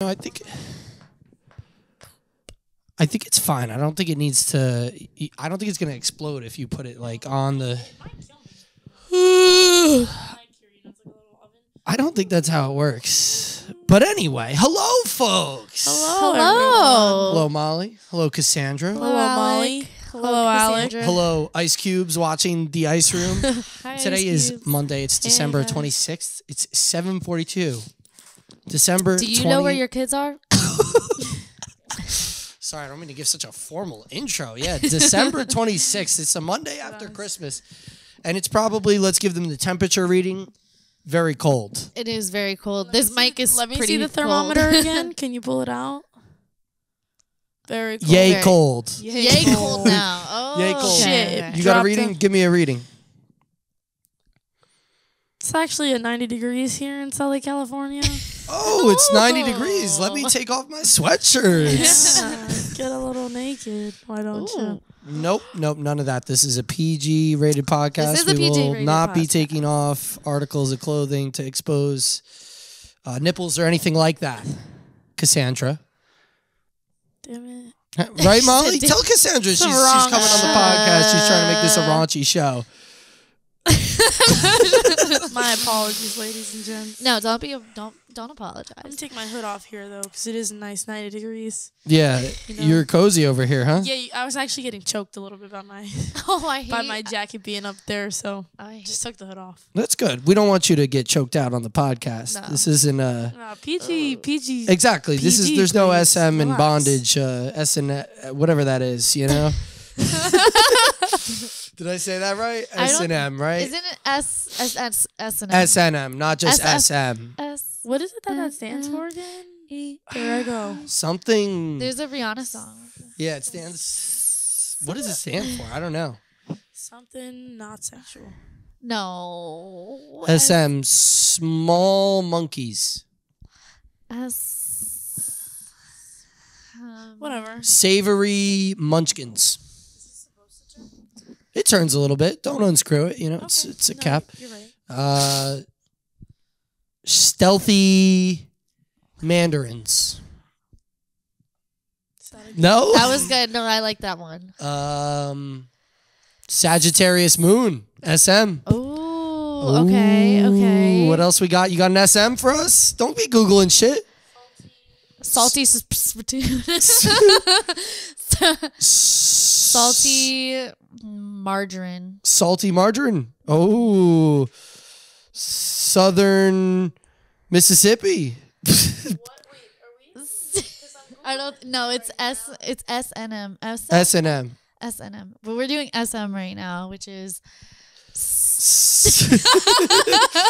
No, I think it's fine. I don't think it needs to. I don't think it's gonna explode if you put it like on the. I don't think that's how it works. But anyway, hello, folks. Hello. Hello, Molly. Hello, Cassandra. Hello, Molly. Hello, Alec. Hello, Ice Cubes watching the Ice Room. Hi, Today Ice is Cubes. Monday. It's December 26th. It's 7:42. December. Do you know where your kids are? Sorry, I don't mean to give such a formal intro. Yeah, December 26th. It's a Monday after Christmas. And it's probably, let's give them the temperature reading, very cold. It is very cold. This mic is Let me pretty see the thermometer cold. again. Can you pull it out? Very cold. Yay Very- cold. Yay cold now. Oh, Yay cold. Shit. okay. You got a Dropped reading? them. Give me a reading. It's actually at 90 degrees here in Southern California. Oh, it's 90 degrees. Let me take off my sweatshirts. Yeah, get a little naked. Why don't you? Nope, none of that. This is a PG rated podcast. This is a we will PG-rated not be podcast. taking off articles of clothing to expose nipples or anything like that. Cassandra. Damn it. Right, Molly? Damn. Tell Cassandra she's wrong coming on the podcast. She's trying to make this a raunchy show. My apologies, ladies and gents. No, don't I'm apologize. gonna take my hood off here though, because it is a nice 90 degrees. Yeah, You know. you're cozy over here, huh? Yeah, I was actually getting choked a little bit by my Oh, I hate by my jacket being up there, so I just took the hood off. That's good. We don't want you to get choked out on the podcast. No. This isn't PG. exactly. This is PG, there's no please. SM and Relax. bondage, whatever that is. You know. Did I say that right? I S don't- and M, right? Isn't it S and S and M, not just SF. SM. S? What is it that stands for again? There I go. Something. There's a Rihanna song. Yeah, it stands. What does it stand for? I don't know. Something not sexual. No. SM, small monkeys. S. Whatever. Savory munchkins. It turns a little bit. Don't unscrew it. You know, it's a No, cap. You're right. Stealthy mandarins. Is that a- No. That was good. No, I like that one. Sagittarius moon. SM. Ooh, okay, okay. Ooh, what else we got? You got an SM for us? Don't be Googling shit. Salty spittoon. Salty margarine. Salty margarine. Oh. Southern Mississippi. I don't know. It's SNM. S&M. SNM. But we're doing SM right now, which is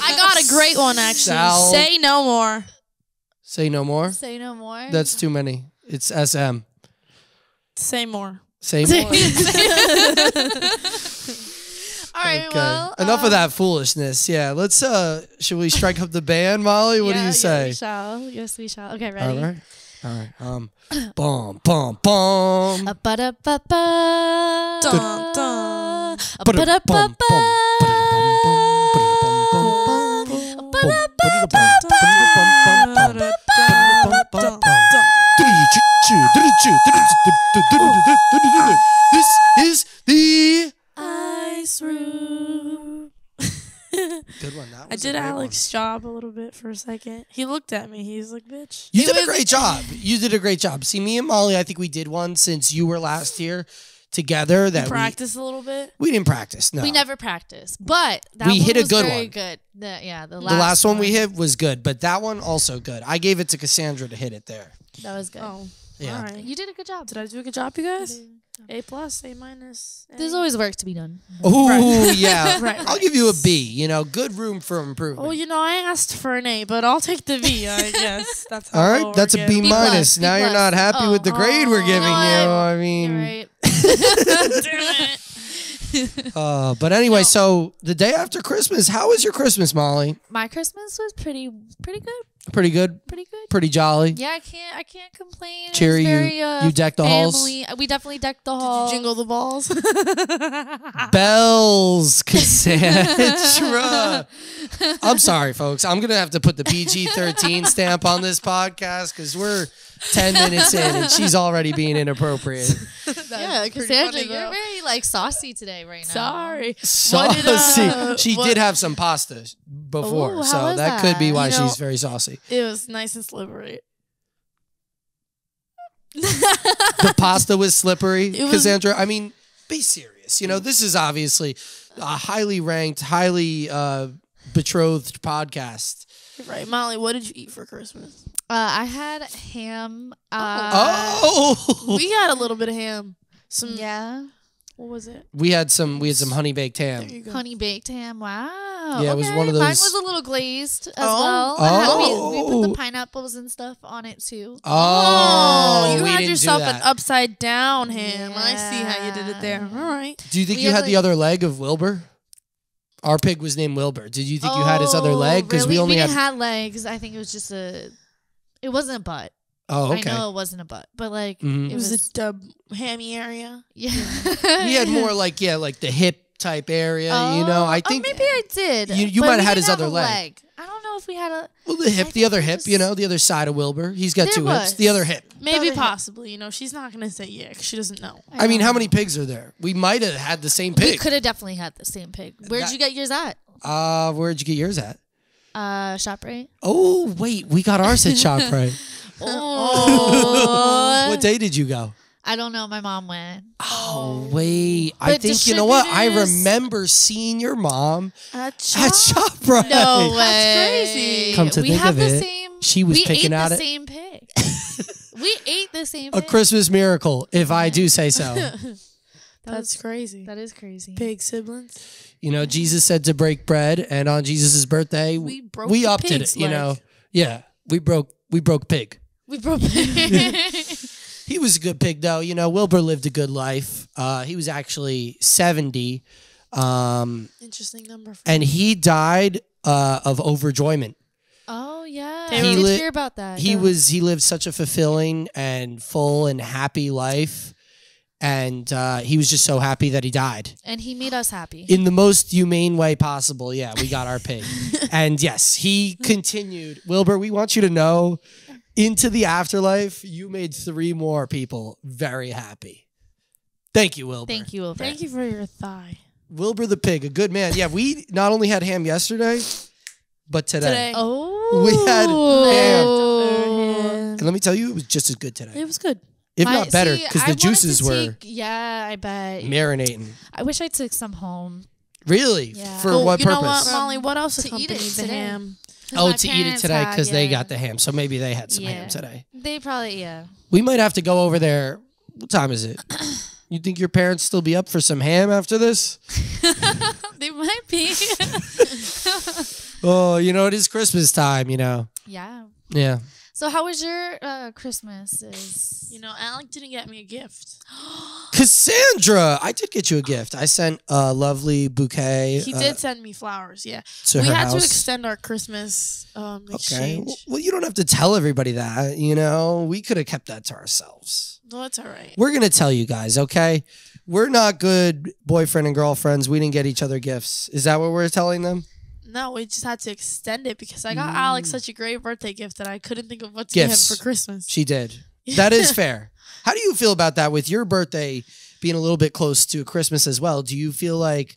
I got a great one actually. Sal- Say no more. Say no more. say no more. That's too many. It's SM. Say more. Say more. All right. Okay. Well, Enough of that foolishness. Yeah, let's should we strike up the band, Molly? What do you say? Yes, we shall. Yes, we shall. Okay, All ready? right. Bum bum bum. Ba-da-ba-ba. Dun, dun. Ba-da-ba-ba. This is the Ice room. good one. That I was a did great Alex's job a little bit for a second. He looked at me. He's like, bitch. You It did a was- great job. You did a great job. See, me and Molly, I think we did one since you were last here together. That Practice a little bit. we didn't practice. No, We never practice, but that We one hit a was good very one. good. The The last one we hit was good, but that one also good. I gave it to Cassandra to hit it there. That was good. Oh, Yeah. all right. You did a good job. Did I do a good job, you guys? A plus, A minus. There's always work to be done. Oh yeah, Right, I'll right. give you a B. You know, good room for improvement. Oh, you know, I asked for an A, but I'll take the V, I guess. That's how All low right, we're that's a getting. B B plus, minus. B Now you're plus. not happy Oh. with the grade we're giving No, you. I You're mean, right. Damn it. but anyway, so the day after Christmas, how was your Christmas, Molly? My Christmas was pretty good. Pretty good. Pretty good. Pretty jolly. Yeah, I can't complain. Cheery, It was very, you decked the halls? family. We definitely decked the halls. Jingle the balls. Bells, Cassandra. I'm sorry, folks. I'm going to have to put the PG-13 stamp on this podcast because we're 10 minutes in and she's already being inappropriate. Yeah, Cassandra, you're very like saucy today right now. Sorry. Saucy. She did have some pasta before, Ooh, how so was that could be that? why You know- she's very saucy. It was nice and slippery. The pasta was slippery, It was- Cassandra. I mean, be serious. You know, this is obviously a highly ranked, highly betrothed podcast. Right, Molly, what did you eat for Christmas? I had ham. Oh, We got a little bit of ham. Some Yeah. What was it? we had some honey baked There ham. you go. Honey baked ham. Wow. Yeah, it was Okay, one of Mine those- was a little glazed as Oh. well. We put Oh. the pineapples and stuff on it too. Oh, you we had didn't yourself do an that. upside down ham. I see how you did it there. Yeah. All right. Do you think We you had, had the like- other leg of Wilbur? Our pig was named Wilbur. Did you think you had his other Oh, leg? Because really? we only didn't had. have legs. I think it was just a. It wasn't a butt. Oh, okay. I know it wasn't a butt, but like Mhm. it It was. was a dub hammy area. Yeah. We had more like like the hip type area. You know, I think maybe I did. you but might have we had didn't his other a leg. I don't know if we had a. well the hip, I the other think it hip. was- You know, the other side of Wilbur. He's got There two hips. was. The other hip. Maybe other- possibly. You know, she's not gonna say yeah 'cause she doesn't know. I mean, how many pigs are there? We might have had the same We pig. could have definitely had the same pig. Where'd That- you get yours at? Where'd you get yours at? ShopRite. Oh, wait, we got ours at ShopRite. Oh. What day did you go? I don't know. My mom went. Oh, wait. I But think, you know what? I distributors- remember seeing your mom At at ShopRite. No way. That's crazy. Come to we think have of the it, same. she was we picking ate at the it. same pig. We ate the same A pig. Christmas miracle, if I do say so. That's crazy. That is crazy. Big siblings. You know, Jesus said to break bread, and on Jesus' birthday, We broke we the upped it. pig's You know, leg. yeah, we broke pig. We broke. He was a good pig, though. You know, Wilbur lived a good life. He was actually 70, Interesting number. For and he died of overjoyment. Oh yeah, He I did li- hear about that. He lived such a fulfilling and full and happy life, and he was just so happy that he died. and he made us happy. In the most humane way possible, yeah, we got our pig. And yes, he continued. Wilbur, we want you to know, into the afterlife, you made 3 more people very happy. Thank you, Wilbur. Thank you, Wilbur. Thank you for your thigh. Wilbur the pig, a good man. Yeah, we not only had ham yesterday, but today. Oh, We had ham. Oh. And let me tell you, it was just as good today. It was good. If not better, because the juices were Yeah, I bet. marinating. I wish I took some home. Really? Yeah. For Oh, what you purpose? know what, Molly? What else To eat it accompanied the today. ham? 'Cause Oh, my to eat it parents today had, because they yeah. got the ham. So maybe they had some ham Yeah. today. They probably We might have to go over there. What time is it? You think your parents still be up for some ham after this? They might be. Oh, you know, it is Christmas time, you know. Yeah. Yeah. So how was your Christmas? You know, Alec didn't get me a gift. Cassandra, I did get you a gift. I sent a lovely bouquet He did send me flowers. Yeah, to we her had house. to extend our Christmas Okay. exchange. Well, you don't have to tell everybody that, you know. We could have kept that to ourselves. No, it's all right. We're going to tell you guys, okay? We're not good boyfriend and girlfriends. We didn't get each other gifts. Is that what we're telling them? No, we just had to extend it because I got Alex such a great birthday gift that I couldn't think of what to give him Gifts. for Christmas. She did. That is fair. How do you feel about that with your birthday being a little bit close to Christmas as well? Do you feel like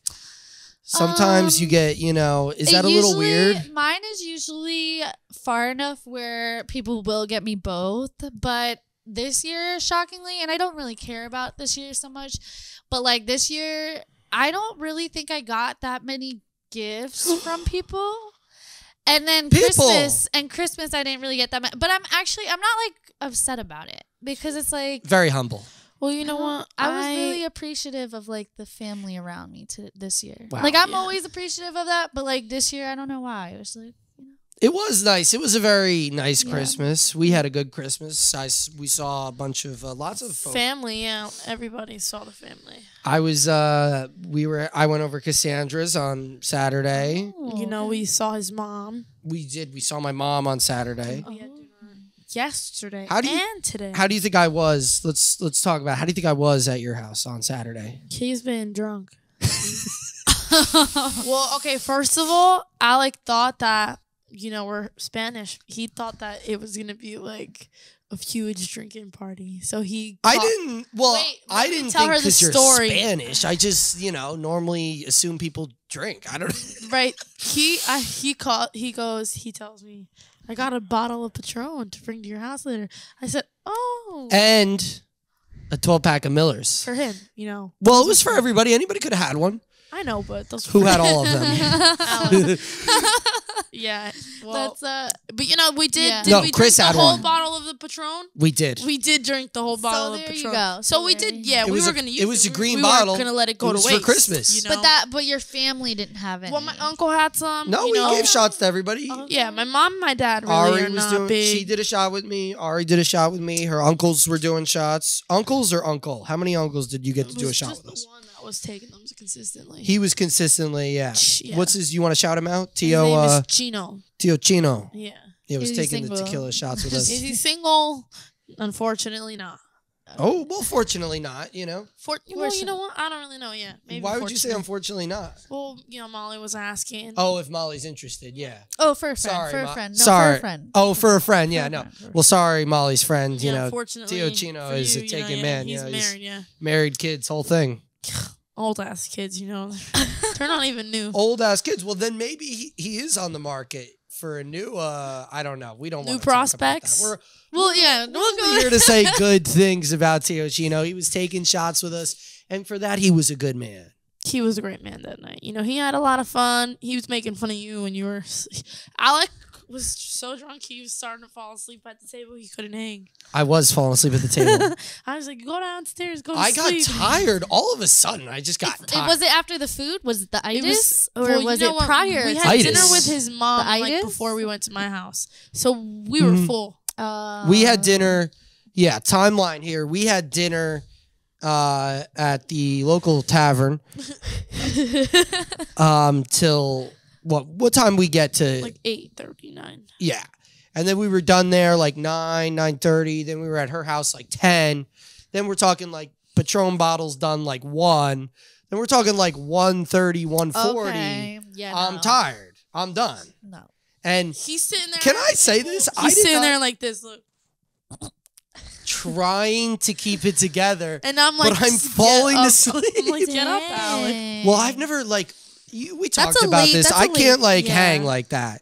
sometimes you get, you know, is that a little weird? Mine is usually far enough where people will get me both, but this year, shockingly, and I don't really care about this year so much, but like this year, I don't really think I got that many gifts from people. And then People. Christmas, I didn't really get that much. But I'm not like upset about it because it's like Very humble. Well, you know what? I was really appreciative of like the family around me this year. Wow. Like I'm Yeah. always appreciative of that, but like this year, I don't know why. It was like, It was nice. It was a very nice Yeah. Christmas. We had a good Christmas. We saw a bunch of lots of folks. family. Yeah, everybody saw the family. I was I went over Cassandra's on Saturday. You know, we saw his mom. We did. We saw my mom on Saturday. We had dinner yesterday How do you- and today. How do you think I was? Let's talk about. How do you think I was at your house on Saturday? He's been drunk. Well, okay, first of all, Alec thought that, we're Spanish. He thought that it was going to be like a huge drinking party. So I didn't. Well, Wait, I let me didn't tell think her the because you're story. Spanish. I just normally assume people drink. I don't. Right. He tells me, I got a bottle of Patron to bring to your house later. I said, oh, And a 12-pack of Millers. for him, Well, it was for everybody. Anybody could have had one. I know, but those Who had all of them? Yeah. Well, That's but we did. Yeah. Did No, we Chris drink had the whole one. bottle of the Patron? We did. We did drink the whole bottle of there you Patron. go. So So we there did. you- Yeah, It we was were a- gonna use it was a green we bottle. weren't gonna let it go It was to for waste. Christmas. But your family didn't have any. Well, my uncle had some. No, we gave shots to everybody. Yeah, my mom and my dad really Ari are was not doing. big. She did a shot with me. Ari did a shot with me. Her uncles were doing shots. Uncles or uncle? How many uncles did you get to It do a was shot just with us? the one that was taking them consistently. He was consistently, yeah. Yeah. What's his? You want to shout him out? His name Tio. is Chino. Tio Chino. Yeah. He was Is he taking the single? tequila shots with us. Is he single? Unfortunately, not. Oh well, fortunately not. Well, you know what? I don't really know yet. Maybe Why would you say fortunately. unfortunately not? Well, Molly was asking. Oh, if Molly's interested, yeah. Oh, for a friend. Sorry, for a Ma- friend. No, sorry. for a friend. Oh, for a friend, yeah, For a no. friend, for a Well, sorry, Molly's friend. Yeah, unfortunately, Tio Chino for is you, a taken yeah, man. He's He's married, yeah. married kids, whole thing. Old ass kids, They're not even new. Old ass kids. Well, then maybe he is on the market for a new. I don't know. We don't New want prospects? We're Well, yeah. We'll go. here to say good things about Tio Chino. He was taking shots with us, and for that, he was a good man. He was a great man that night. He had a lot of fun. He was making fun of you when you were. Alec was so drunk he was starting to fall asleep at the table. He couldn't hang. I was falling asleep at the table. I was like, go downstairs, go to I got sleep. tired all of a sudden. I just got tired. Was it after the food? Was it the It itis? was, Or well, was you know it what? prior? We to- had Itis. dinner with his mom The like itis? before we went to my house, so we were full. We had dinner. Yeah, timeline here. We had dinner at the local tavern till what time we get to Like 8:39. yeah. And then we were done there like 9:30. Then we were at her house like 10. Then we're talking like Patron bottles done like 1. Then we're talking like 1:30, 1:40. Okay. Yeah. I'm no. tired. I'm done. No. And He's sitting there. can I say this? I He's did sitting not there like this. Look, trying to keep it together. and I'm like, But I'm "Get falling up." asleep. I'm like, get up, Alec. Dang. Well, I've never like we talked That's a about late- this. that's I a late- can't like yeah. hang like that.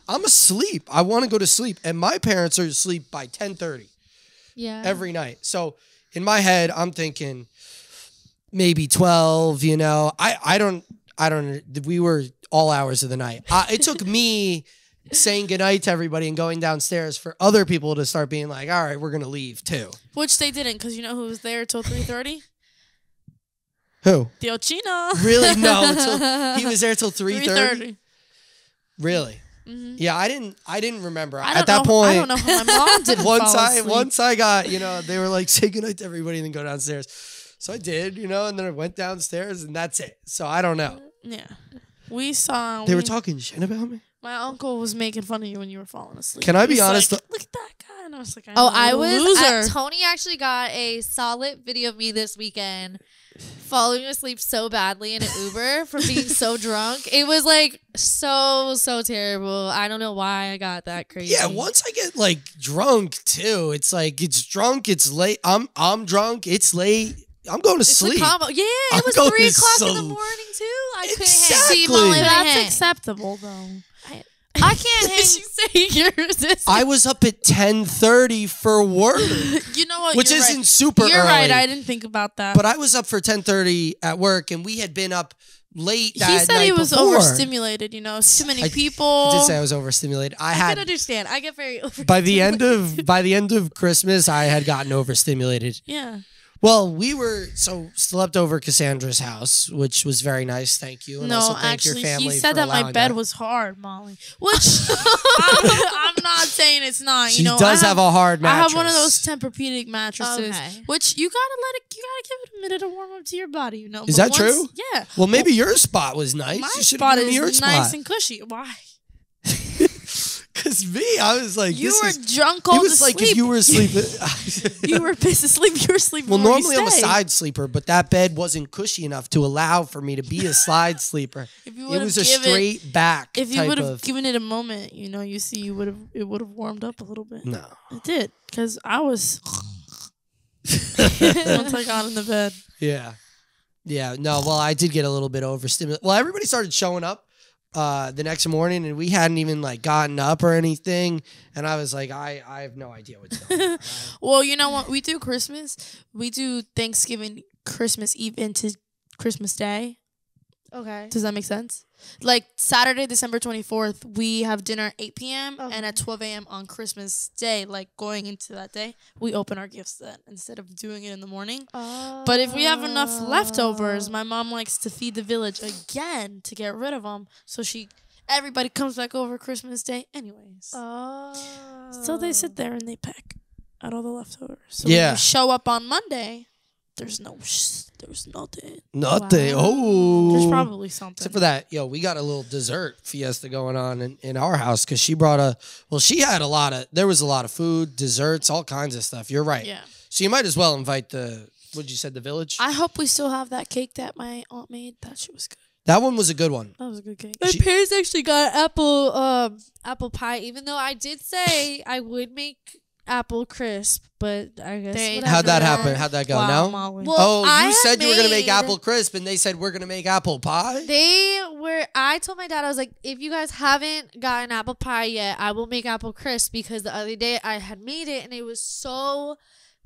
I'm asleep. I want to go to sleep, and my parents are asleep by 10:30 Yeah. every night. So in my head, I'm thinking maybe 12. I don't. We were all hours of the night. It took me saying goodnight to everybody and going downstairs for other people to start being like, all right, we're gonna leave too. Which they didn't, because you know who was there till 3:30? Who? Tio Chino. Really? No. He was there till 3:30. 3:30. Really? Mhm. Yeah, I didn't remember. I At don't that know- point, I don't know how my mom didn't once fall I asleep. once I got, they were like say goodnight to everybody and then go downstairs. So I did, and then I went downstairs and that's it. So I don't know. Yeah. We saw. They were talking shit about me. My uncle was making fun of you when you were falling asleep. Can I He be was honest? Like, look at that guy. And I was like, Oh, know, I what a was. loser. Tony actually got a solid video of me this weekend falling asleep so badly in an Uber from being so drunk. It was like so terrible. I don't know why I got that crazy. Yeah, once I get like drunk too, it's like it's drunk, it's late. I'm drunk, it's late. I'm going to It's sleep. a combo. Yeah, I'm it was going 3 to o'clock in the sleep. morning too. I couldn't Exactly. hang. See, Molly, But I that's hang. acceptable, though. I can't hang. Did you say yours? I was up at 10:30 for work, You know what? which You're isn't right. super You're early. right. I didn't think about that. But I was up for 10:30 at work, and we had been up late that he said night he was before. overstimulated. It's too many I people. did say I was overstimulated. I I can had understand. I get very by the end of Christmas, I had gotten overstimulated. Yeah. Well, we were slept over Cassandra's house, which was very nice. Thank you, and also No, thank actually, your family he said for that my allowing bed that. was hard, Molly. Which I'm not saying it's not. She I does have a hard I mattress. have one of those Tempur-Pedic mattresses, Okay. which you gotta give it a minute to warm up to your body. Is But that true? Yeah. Well, maybe your spot was nice. My You should spot have given me your is nice spot. and cushy. Why? Because me, I was like, You this were is. drunk, He cold was like, asleep. if you were asleep. You were pissed asleep. You were asleep. Well, where you normally I'm a stay. side sleeper, but that bed wasn't cushy enough to allow for me to be a side sleeper. If you It would've was a given- straight back. If you type would have of, given it a moment, it would have warmed up a little bit. no. It did, because I was once I got in the bed. Yeah. Yeah. No, well, I did get a little bit overstimulated. Well, everybody started showing up the next morning and we hadn't even like gotten up or anything. And I was like, I have no idea what's going on. Well, you know what? We do Christmas. We do Thanksgiving, Christmas Eve into Christmas Day. Okay. Does that make sense? Like Saturday, December 24th, we have dinner at 8 p.m. Okay. and at 12 a.m. on Christmas Day, like going into that day, we open our gifts then instead of doing it in the morning. But if we have enough leftovers, my mom likes to feed the village again to get rid of them. So everybody comes back over Christmas Day anyways. So they sit there and they peck at all the leftovers. So when Yeah. you show up on Monday, there's nothing. Nothing. Wow. Oh. There's probably something. Except for that, we got a little dessert fiesta going on in our house because she brought she had there was a lot of food, desserts, all kinds of stuff. You're right. Yeah. So you might as well invite what'd you said, the village? I hope we still have that cake that my aunt made. That shit was good. That one was a good one. That was a good cake. My She- parents actually got apple pie, even though I did say I would make apple crisp, but I guess They- whatever. How'd that happen? How'd that go? Wow, No? Molly. Well, Oh, I you had said you were going to make made- apple crisp, and they said we're going to make apple pie? I told my dad, I was like, if you guys haven't gotten apple pie yet, I will make apple crisp, because the other day I had made it and it was so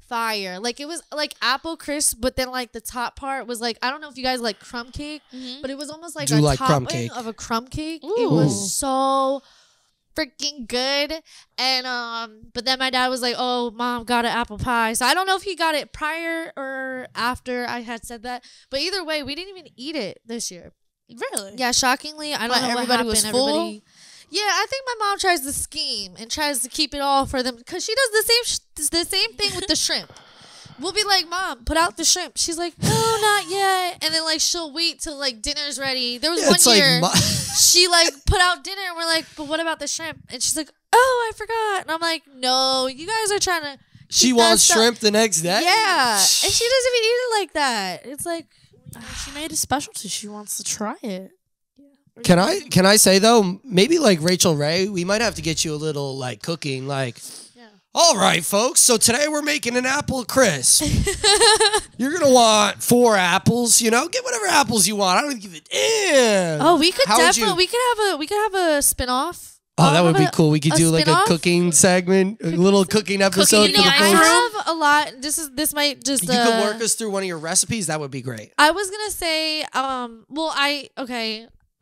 fire. Like, it was like apple crisp, but then like the top part was like, I don't know if you guys like crumb cake, Mhm. but it was almost like Do a like crumb topping cake. of a crumb cake. It Ooh. was so freaking good. And but then my dad was like, oh, mom got an apple pie. So I don't know if he got it prior or after I had said that, but either way, we didn't even eat it this year. Really? Yeah, shockingly, I don't But know what everybody happened. was full? Yeah, I think my mom tries to scheme and tries to keep it all for them, because she does the same thing with the shrimp. We'll be like, Mom, put out the shrimp. She's like, no, not yet. And then like she'll wait till like dinner's ready. There was Yeah, it's one like year my- she like put out dinner and we're like, but what about the shrimp? And she's like, oh, I forgot. And I'm like, no, you guys are trying to. She keep wants that stuff- shrimp the next day? Yeah, and she doesn't even eat it like that. It's like, She made a specialty. She wants to try it. Can I say though, maybe like Rachel Ray, we might have to get you a little like cooking, like, Yeah. all right, folks, so today we're making an apple crisp. You're gonna want 4 apples, get whatever apples you want. I don't give a damn. oh, we could How would you- definitely we could have a spin-off. Oh, that would be cool. We could a do like a spin-off? cooking segment, a little cooking episode in for the the I folks. have a lot. This might just. You could work us through one of your recipes. That would be great. I was gonna say,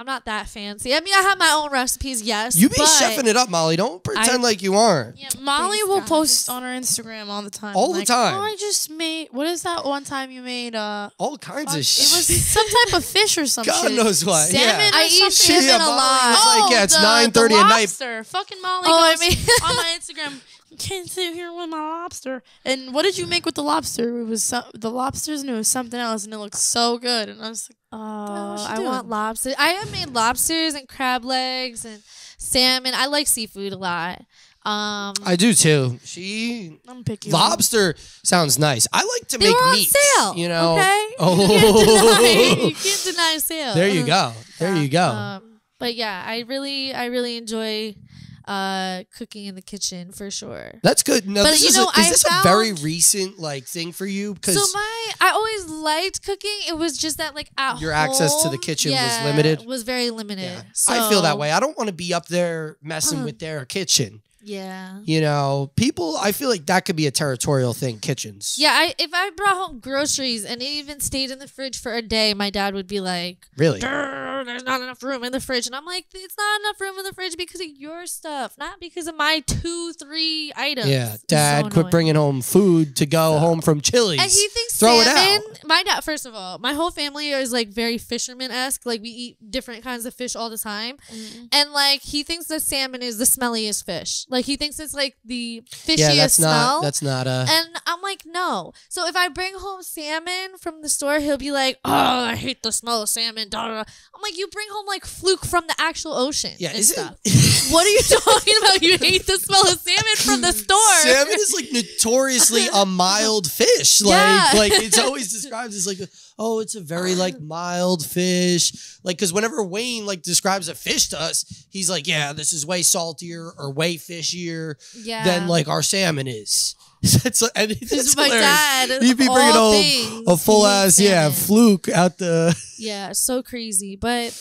I'm not that fancy. I mean, I have my own recipes, yes. You be but chefing it up, Molly. Don't pretend like you aren't. Yeah, Molly Thanks, will guys. post on her Instagram all the time. All the time. Oh, I just made. What is that one time you made? All kinds of It shit. was some type of fish or something. God knows what. Salmon Yeah. or I eat something. salmon a Molly lot. was like, yeah, it's the 9:30 at night. lobster. Fucking Molly Oh, I goes mean- on my Instagram. Can't sit here with my lobster. And what did you make with the lobster? It was the lobsters, and it was something else, and it looked so good. And I was like, Oh, she I doing? want lobster. I have made lobsters and crab legs and salmon. I like seafood a lot. I do too. I'm picky. Lobster sounds nice. I like to They make were on meats. sale. Oh, Okay. You can't deny sale. there you go. There you go. But yeah, I really enjoy cooking in the kitchen for sure. That's good. No, But, this you is know, is I this a very found- recent like thing for you? So Because I always liked cooking. It was just that like at Your access to the home, kitchen was yeah, limited? Was very limited. yeah, So, I feel that way. I don't want to be up there messing with their kitchen. Yeah. People. I feel like that could be a territorial thing. Kitchens. Yeah, if I brought home groceries and it even stayed in the fridge for a day, my dad would be like, Really. there's not enough room in the fridge. And I'm like, it's not enough room in the fridge because of your stuff, not because of my 2-3 items. Yeah, It's Dad, so quit annoying. bringing home food to go home from Chili's. And he thinks throw it salmon, out. my dad, first of all, my whole family is like very fisherman-esque. Like we eat different kinds of fish all the time. And like he thinks that salmon is the smelliest fish. Like he thinks it's like the fishiest Yeah, smell. that's not a. And I'm like, no. So if I bring home salmon from the store, he'll be like, oh, I hate the smell of salmon. Da, da, da. I'm like, you bring home like fluke from the actual ocean. Yeah, and is stuff. it? What are you talking about? You hate the smell of salmon from the store. Salmon is like notoriously a mild fish. Yeah. Like it's always described as like, oh, it's a very like mild fish. Like, because whenever Wayne like describes a fish to us, he's like, yeah, this is way saltier or way fishier Yeah. than like our salmon is. It's and This it's is my hilarious. dad. He'd be of bringing all home things, a full he ass, hates yeah, salmon. fluke out the. Yeah, so crazy. But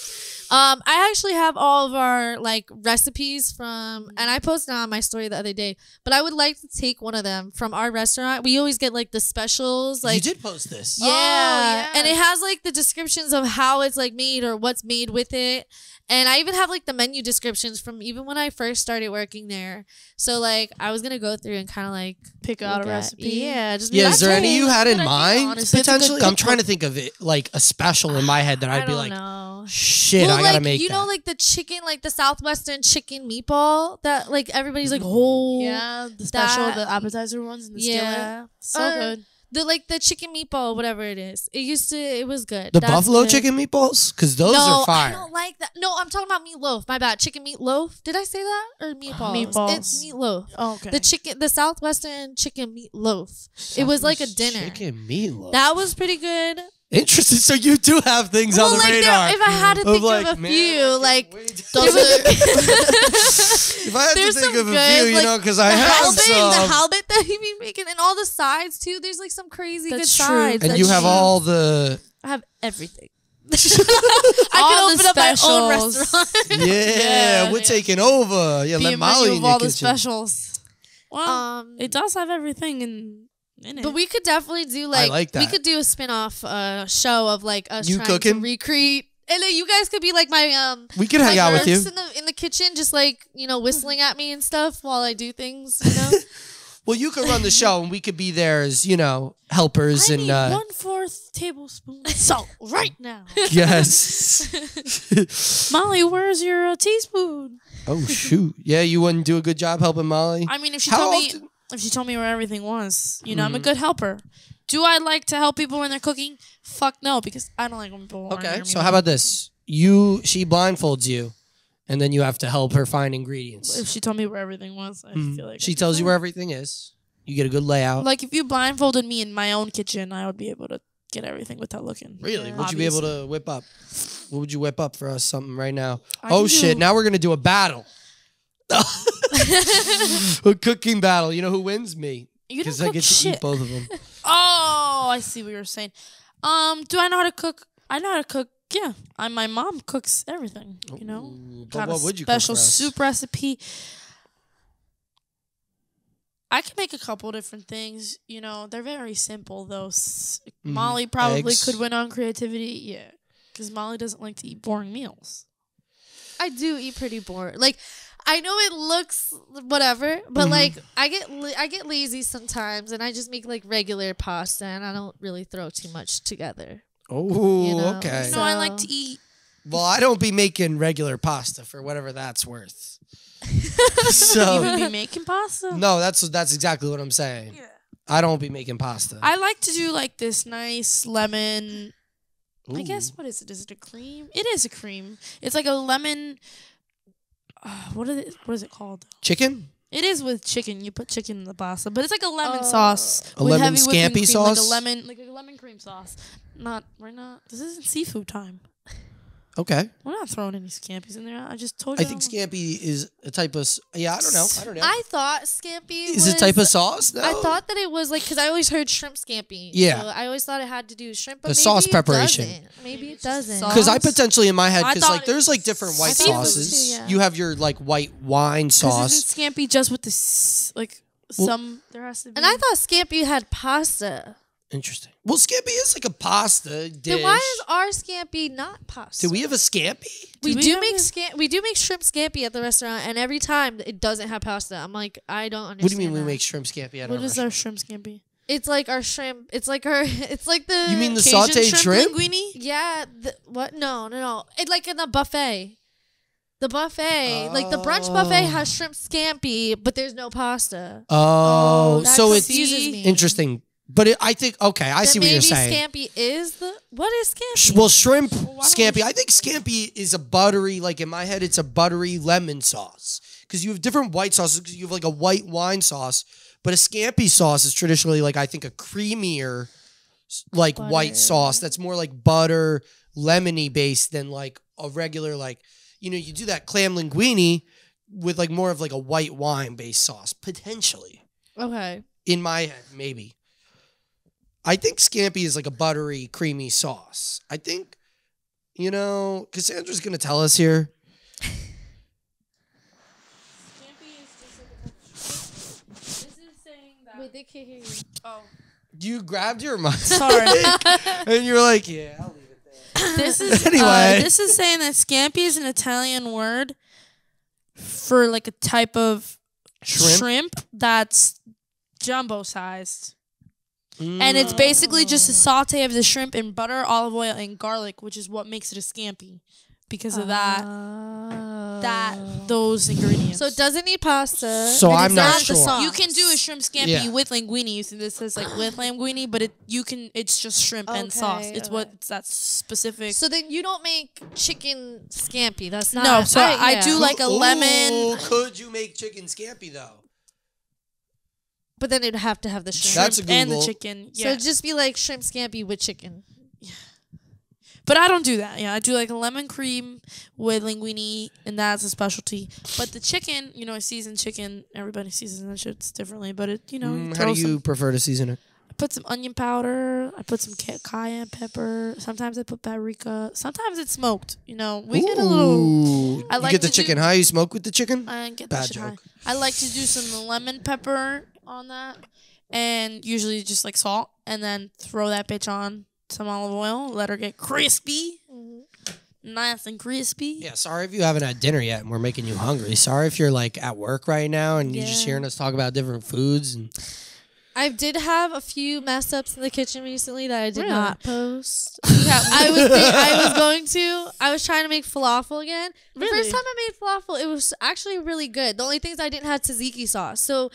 I actually have all of our like recipes from, and I posted on my story the other day, but I would like to take one of them from our restaurant. We always get like the specials. Like, You did post this. yeah. yeah. And it has like the descriptions of how it's like made or what's made with it. And I even have like the menu descriptions from even when I first started working there. So like I was gonna go through and kind of like Pick out a look at- recipe. Yeah, just be Yeah, like, is there any you had in Good idea, mind honestly. It's a good potentially? I'm trying to cookbook. think of it like a special in my head that I I'd be don't like, know. shit, Well, I gotta like, make you that. know, like the chicken, like the Southwestern chicken meatball that like everybody's like, oh Yeah, the special, That- the appetizer ones in the yeah. skillet. So good. The chicken meatball, whatever it is. It was good. The That's buffalo good. chicken meatballs? Because those no, are I fire. don't like that. No, I'm talking about meatloaf. My bad. Chicken meatloaf. Did I say that or meatballs? Meatballs. It's meatloaf. Oh, okay. The Southwestern chicken meatloaf. It was like a dinner. Chicken meatloaf. That was pretty good. Interesting. So you do have things on the like radar. if I had to think like, of a man, few, I like can't wait. those are If I had to There's think some of a good, few, you like, know, because I the have halibut, some. the halibut that he be making, and all the sides too. There's like some crazy That's good true. sides. And that you have all the. I have everything. All I the could open up my own specials. restaurant. Yeah, we're taking over. Yeah, let Be a Molly menu in of your all the kitchen. specials. Well, it does have everything in it. But we could definitely do like, like we that. could do a spin-off show of like us You trying cooking? to recreate, and then you guys could be like my We could my hang out with you. nurse in the kitchen, just like whistling at me and stuff while I do things. You know. Well, you could run the show, and we could be there as helpers I and need 1/4 tablespoon of salt right now. yes. Molly, where's your teaspoon? Oh shoot! Yeah, you wouldn't do a good job helping Molly. I mean, if she How told me, often- Mm-hmm. if she told me where everything was, I'm a good helper. Do I like to help people when they're cooking? Fuck no, because I don't like when people. aren't Okay, near me so when- how about this? She blindfolds you, and then you have to help her find ingredients. if she told me where everything was? I feel like She I'd be tells you fine. where everything is. You get a good layout. Like if you blindfolded me in my own kitchen, I would be able to get everything without looking. Really? Yeah. Would you be able to whip up? What would you whip up for us? Something right now? I Oh can shit! do- Now we're gonna do a battle. A cooking battle. You know who wins? Me. You don't Because I cook get to shit. eat both of them. Oh, I see what you're saying. Do I know how to cook? I know how to cook. Yeah, my mom cooks everything. Ooh, but Got what a would you cook special for us? soup recipe. I can make a couple different things. They're very simple though. Molly probably Eggs. could win on creativity. Yeah, because Molly doesn't like to eat boring meals. I do eat pretty bored. Like, I know it looks whatever, but Mm-hmm. like I get lazy sometimes, and I just make like regular pasta, and I don't really throw too much together. Oh, You know, okay. No, I like So- to eat. Well, I don't be making regular pasta for whatever that's worth. You So would be making pasta. no, that's exactly what I'm saying. Yeah. I don't be making pasta. I like to do like this nice lemon. I Ooh. guess what is it? Is it a cream? It is a cream. It's like a lemon. What is it called? Chicken. It is with chicken. You put chicken in the pasta, but it's like a lemon Oh. sauce. A with lemon heavy whipping scampi cream, sauce? like a lemon cream sauce. We're not. This isn't seafood time. Okay. We're not throwing any scampis in there. I just told you. I think scampi is a type of. Yeah, I don't know. I thought scampi Is was it a type of sauce? No. I thought that it was like, because I always heard shrimp scampi. Yeah. So I always thought it had to do with shrimp, but The maybe sauce it preparation. doesn't. Maybe it doesn't. sauce. Because I potentially in my head, I because thought like it there's like was different white seafood too, sauces. yeah. You have your like white wine 'Cause sauce. isn't scampi just with the there has to be. And I thought scampi had pasta. Interesting. Well, scampi is like a pasta dish. Then why is our scampi not pasta? Do we have a scampi? We Do we do have make a- we do make shrimp scampi at the restaurant, and every time it doesn't have pasta. I'm like, I don't understand. What do you mean we that. make shrimp scampi at What our is restaurant? our shrimp scampi? It's like our shrimp. It's like our. It's like the. You mean the Cajun sauteed shrimp? linguine? Yeah. What? No. It's like in the buffet. The buffet, like the brunch buffet, has shrimp scampi, but there's no pasta. Oh, That so it's confuses me. interesting. But I think, okay, I see what you're saying. Maybe scampi is the. What is scampi? Well, shrimp why don't scampi. we- I think scampi is a buttery, like in my head, it's a buttery lemon sauce. Because you have different white sauces. 'Cause you have like a white wine sauce, but a scampi sauce is traditionally like, I think, a creamier, like white sauce that's more like butter, lemony based than like a regular, like, you know, you do that clam linguine with like more of like a white wine based sauce, potentially. Okay. In my head, maybe. I think scampi is like a buttery, creamy sauce. I think, you know, Cassandra's going to tell us here. Wait, they can't hear you. Oh. You grabbed your mic. Sorry. And you're like, yeah, I'll leave it there. This is Anyway. this is saying that scampi is an Italian word for like a type of shrimp that's jumbo sized. And it's basically just a saute of the shrimp in butter, olive oil, and garlic, which is what makes it a scampi. Because of those ingredients. So it doesn't need pasta. So and I'm it's not the sure. sauce. You can do a shrimp scampi Yeah. with linguine. You see this says like with linguine, but it's just shrimp and sauce. It's what's that specific. So then you don't make chicken scampi. That's not. No, so I yeah. do like a lemon. Ooh, could you make chicken scampi though? But then it'd have to have the shrimp. That's a and the Google. chicken. So Yeah. it'd just be like shrimp scampi with chicken. But I don't do that. Yeah, I do like a lemon cream with linguine, and that's a specialty. But the chicken, you know, I season chicken. Everybody seasons that shit differently, but it, you know, How do you prefer to season it? I put some onion powder. I put some cayenne pepper. Sometimes I put paprika. Sometimes it's smoked. You know, we get a little. Ooh. I like you get the to do- chicken high? You smoke with the chicken? I get Bad that shit high. joke. I like to do some lemon pepper on that, and usually just like salt, and then throw that bitch on some olive oil. Let her get crispy. Nice and crispy. Yeah, sorry if you haven't had dinner yet and we're making you hungry. Sorry if you're like at work right now and you're just Yeah. hearing us talk about different foods. And I did have a few mess ups in the kitchen recently that I did Really? not post. I was trying to make falafel again. The Really? first time I made falafel, it was actually really good. The only things I didn't have tzatziki sauce. So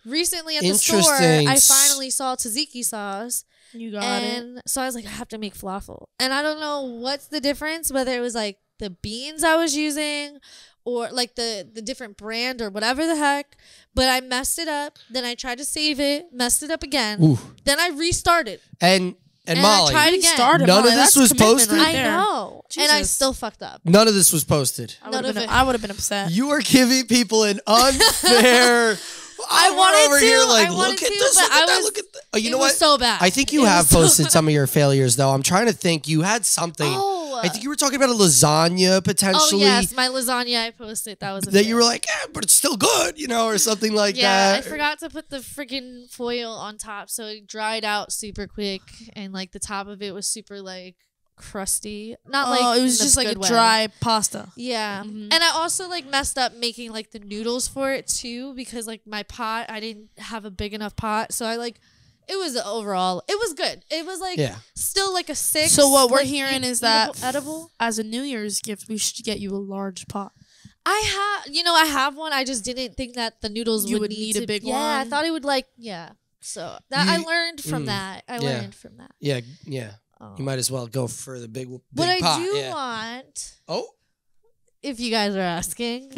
recently at the store, Interesting. I finally saw tzatziki sauce. You got it. And so I was like, I have to make falafel. And I don't know what's the difference, whether it was like the beans I was using or like the different brand or whatever the heck. But I messed it up. Then I tried to save it, messed it up again. Ooh. Then I restarted. and And I Molly, tried again. Started, None of Molly. this That's was commitment posted? right I there. know. And I Jesus. still fucked up. none of this was posted. None of it. I would have been upset. You are giving people an unfair. I We're wanted over to, here like, I look wanted at to, this, but look I at that, was- look at that. Oh, you It know was what? so bad. I think you It have was so posted some of your failures, though. I'm trying to think. You had something. Oh. I think you were talking about a lasagna Oh, potentially. yes. My lasagna I posted. That was a That you fail. were like, but it's still good, you know, or something like Yeah, that. I forgot to put the freaking foil on top, so it dried out super quick, and like the top of it was super like crusty. Not like it was in just like a good way. dry pasta. Yeah, Mhm. and I also like messed up making like the noodles for it too because like my pot I didn't have a big enough pot, so I like it was overall it was good. It was like Yeah. still like a 6. So what we're like, hearing is eatable- that edible. as a New Year's gift, we should get you a large pot. I have one. I just didn't think that the noodles You would would need a to- big Yeah, I one? thought it would like So that I You- learned from mm, that. I yeah. learned from that. Yeah. Oh. You might as well go for the big What I pot. do yeah. want, Oh, if you guys are asking,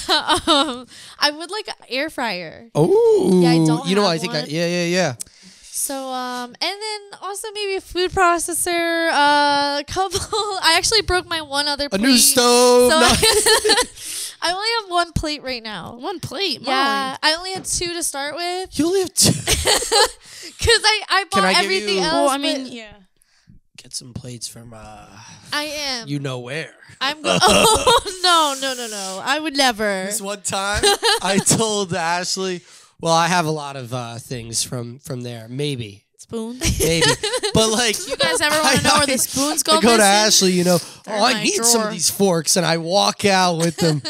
I would like an air fryer. oh. Yeah, I don't You know, have I think one. yeah. So and then also maybe a food processor. A couple. I actually broke my one other A plate. new stove. So No. I only have one plate right now. One plate, Yeah, I only had 2 to start with You only have to because I Can bought I give everything you- else. Well, I but mean, yeah. get some plates from I am. you know where. I'm going. Oh no! I would never. This one time, I told Ashley, "Well, I have a lot of things from there. Maybe, Spoon. but like, You guys ever want to know where the spoons go I go to missing? Ashley, you know, They're in I my need some of drawer. these forks, and I walk out with them,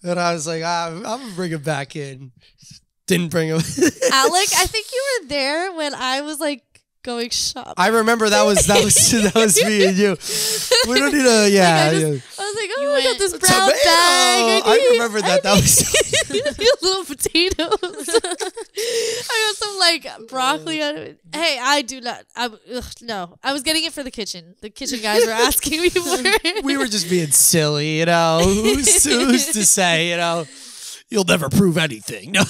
and I was like, I'm gonna bring them back in. Didn't bring him. Alec, I think you were there when I was like going shopping. I remember that was me and you. We don't need a I was like, oh, I got this brown tomato. bag. I remember that. That was little potatoes. I got some like broccoli. Hey, I do not. No, I was getting it for the kitchen. The kitchen guys were asking me for it. we were just being silly, you know. Who's to say, you know? You'll never prove anything. No.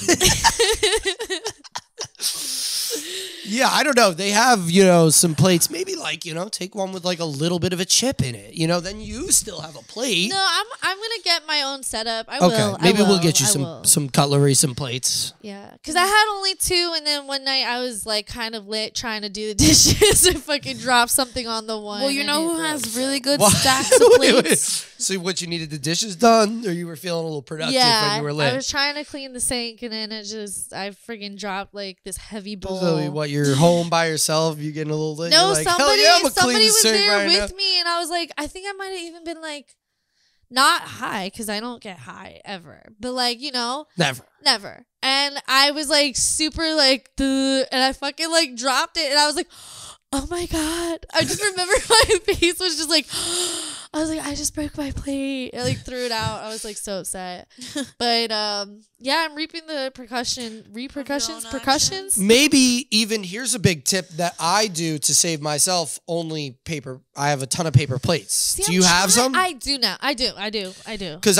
Yeah, I don't know. They have, you know, some plates. Maybe like, you know, take one with like a little bit of a chip in it. You know, then you still have a plate. No, I'm gonna get my own setup. I will. Okay, maybe we'll get you will. some cutlery, some plates. Yeah, because I had only 2, and then one night I was like kind of lit trying to do the dishes. I fucking dropped something on the one. Well, you and know it who has broke. really good What? stacks of plates? So what, you needed the dishes done, or you were feeling a little productive when you were lit? I was trying to clean the sink, and then I freaking dropped like this heavy bowl. So what, you're home by yourself, you getting a little lit? No, you're like, hell yeah, I'ma clean somebody the was sink there right with now. me, and I was like, I think I might have even been like, not high, because I don't get high ever, but like, you know, Never. And I was like super like, and I fucking like dropped it, and I was like, oh my god! I just remember my face was just like, I was like, I just broke my plate. I like threw it out. I was like so upset, but yeah, I'm reaping the repercussions. Maybe even here's a big tip that I do to save myself. Only paper. I have a ton of paper plates. See, do you have some? I do now. I do. Because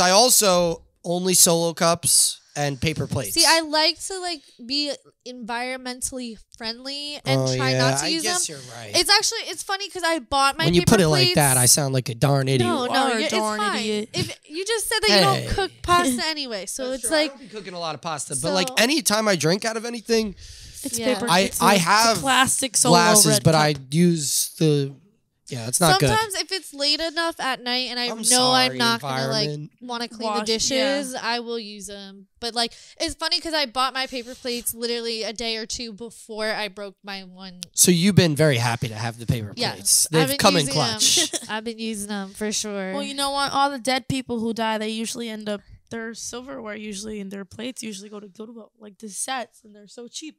I also only solo cups and paper plates. See, I like to like be environmentally friendly and try not to use them. I guess you're right. It's funny because I bought my when you paper put it plates. like that, I sound like a darn idiot. No, are a it's darn fine. idiot. If you just said that you don't cook pasta anyway, so That's it's true. like I don't be cooking a lot of pasta, So- but like any time I drink out of anything, It's Yeah. paper. I it's have a plastic solo glasses, red but cup. I use the. Yeah, it's not good. sometimes if it's late enough at night and I I'm know I'm sorry, not gonna like environment. want to clean Wash- the dishes, I will use them. But like it's funny because I bought my paper plates literally a day or 2 before I broke my one. So you've been very happy to have the paper Yes, plates. I've They've been come in using them. clutch. I've been using them for sure. Well, you know what? All the dead people who die, they usually end up their silverware usually and their plates usually go to Goodwill, like the sets, and they're so cheap.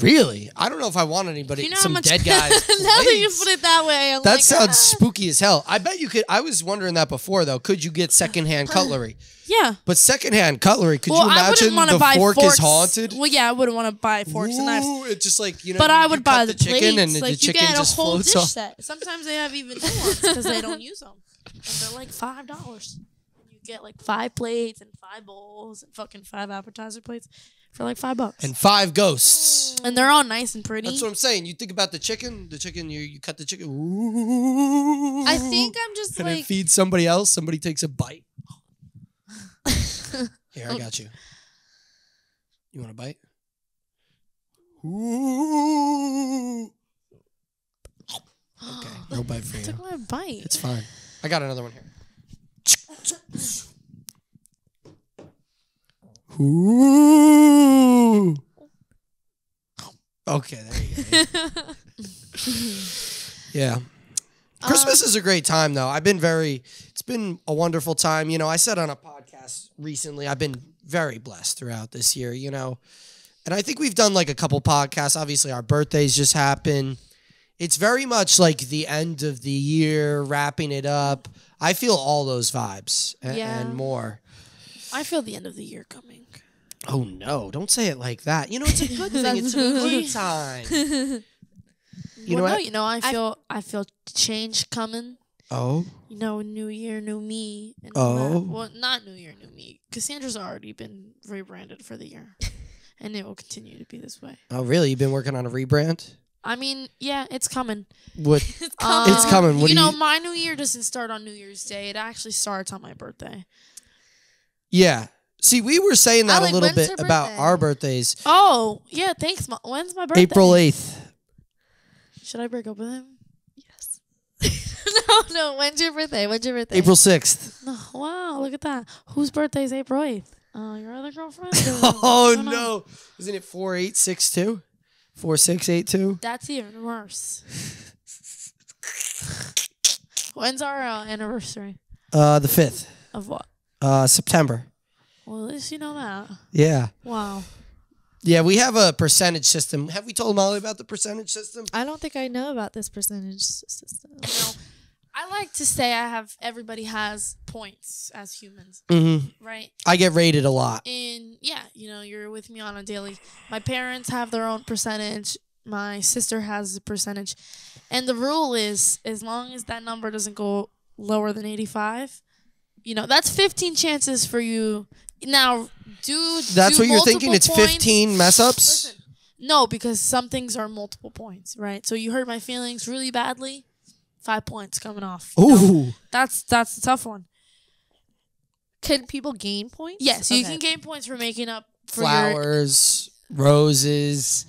Really? I don't know if I want anybody, You know how some much- dead guys. now that you plates. put it that way, I'm That like, sounds spooky as hell. I bet you could. I was wondering that before, though. Could you get secondhand cutlery? Yeah. But secondhand cutlery, could Well, you I imagine wouldn't want to the buy fork forks. is haunted? Well, yeah, I wouldn't want to buy forks and knives. Ooh, it's just like, you know, But you I would buy cut the chicken plates. and Like the you chicken get a just whole floats dish off. set. Sometimes they have even new ones because they don't use them. And they're like $5. You get like 5 plates and 5 bowls and fucking 5 appetizer plates for like $5. And 5 ghosts. And they're all nice and pretty. That's what I'm saying. You think about the chicken, you cut the chicken. Ooh. I think I'm just And it like feeds somebody else. Somebody takes a bite. Here, I got you. You want a bite? Ooh. Okay, no bite for you. took my bite. It's fine. I got another one here. Ooh. Okay, there you go. Yeah. Christmas is a great time, though. It's been a wonderful time. You know, I said on a podcast recently, I've been very blessed throughout this year, you know. And I think we've done like a couple podcasts. Obviously, our birthdays just happened. It's very much like the end of the year, wrapping it up. I feel all those vibes Yeah. and more. I feel the end of the year coming. Oh, no. Don't say it like that. You know, it's a good thing. It's a good time. You know Well, what? no, you know, I feel change coming. Oh. You know, new year, new me. And Oh. well, not new year, new me. Cassandra's already been rebranded for the year. And it will continue to be this way. Oh, really? You've been working on a rebrand? I mean, yeah, it's coming. What? it's coming. It's coming. What you do know, you? my new year doesn't start on New Year's Day. It actually starts on my birthday. Yeah. See, we were saying that Alec, a little when's bit your about birthday? our birthdays. Oh, yeah, thanks. When's my birthday? April 8th. Should I break up with him? Yes. no. When's your birthday? April 6th. No. Wow, look at that. Whose birthday is April 8th? Your other girlfriend? Oh, I don't know. no. Isn't it 4862? 4682? That's even worse. When's our anniversary? The 5th. Of what? September. Well, at least you know that. Yeah. Wow. Yeah, we have a percentage system. Have we told Molly about the percentage system? I don't think I know about this percentage system. You know, I like to say everybody has points as humans, Mm-hmm. right? I get rated a lot. And yeah, you know, you're with me on a daily. My parents have their own percentage. My sister has a percentage. And the rule is, as long as that number doesn't go lower than 85, you know, that's 15 chances for you. Now, That's do what you're thinking? multiple It's points. 15 mess ups? Listen, no, because some things are multiple points, right? So you hurt my feelings really badly, 5 points coming off. You know? Ooh. That's a tough one. Can people gain points? Yes, you Okay. can gain points for making up for your, Flowers, roses,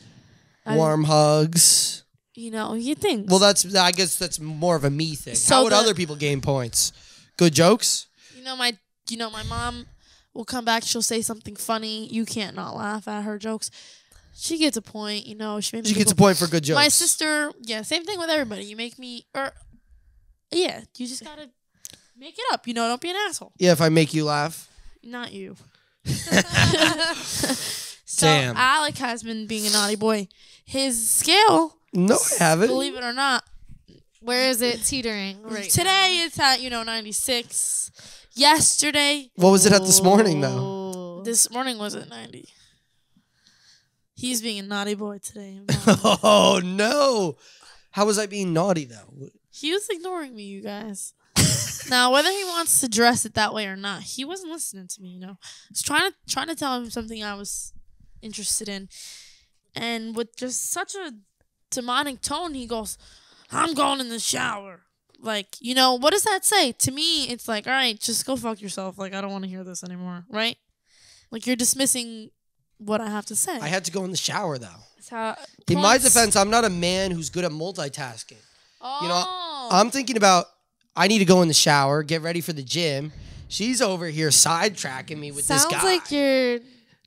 warm hugs. you know, you think. Well, I guess that's more of a me thing. So How would the- other people gain points? Good jokes? You know, my mom will come back. She'll say something funny. You can't not laugh at her jokes. She gets a point. You know, she Gets a point for good jokes. My sister, yeah, same thing with everybody. You make me, yeah, you just gotta make it up. You know, don't be an asshole. Yeah, if I make you laugh. Not you. So Damn. Alec has been being a naughty boy. His scale, No, I haven't. believe it or not, Where is it teetering? Right. today it's at 96. Yesterday, What was it at this morning, though? this morning was at 90. He's being a naughty boy today. Oh, no. How was I being naughty, though? He was ignoring me, you guys. Now, whether he wants to dress it that way or not, he wasn't listening to me. You know, I was trying to tell him something I was interested in, and with just such a demonic tone, he goes, "I'm going in the shower." Like, you know, what does that say? To me, it's like, all right, just go fuck yourself. Like, I don't want to hear this anymore, right? Like, you're dismissing what I have to say. I had to go in the shower, though. That's how, In my points- defense, I'm not a man who's good at multitasking. Oh. You know, I'm thinking about, I need to go in the shower, get ready for the gym. She's over here sidetracking me with Sounds this guy. like you're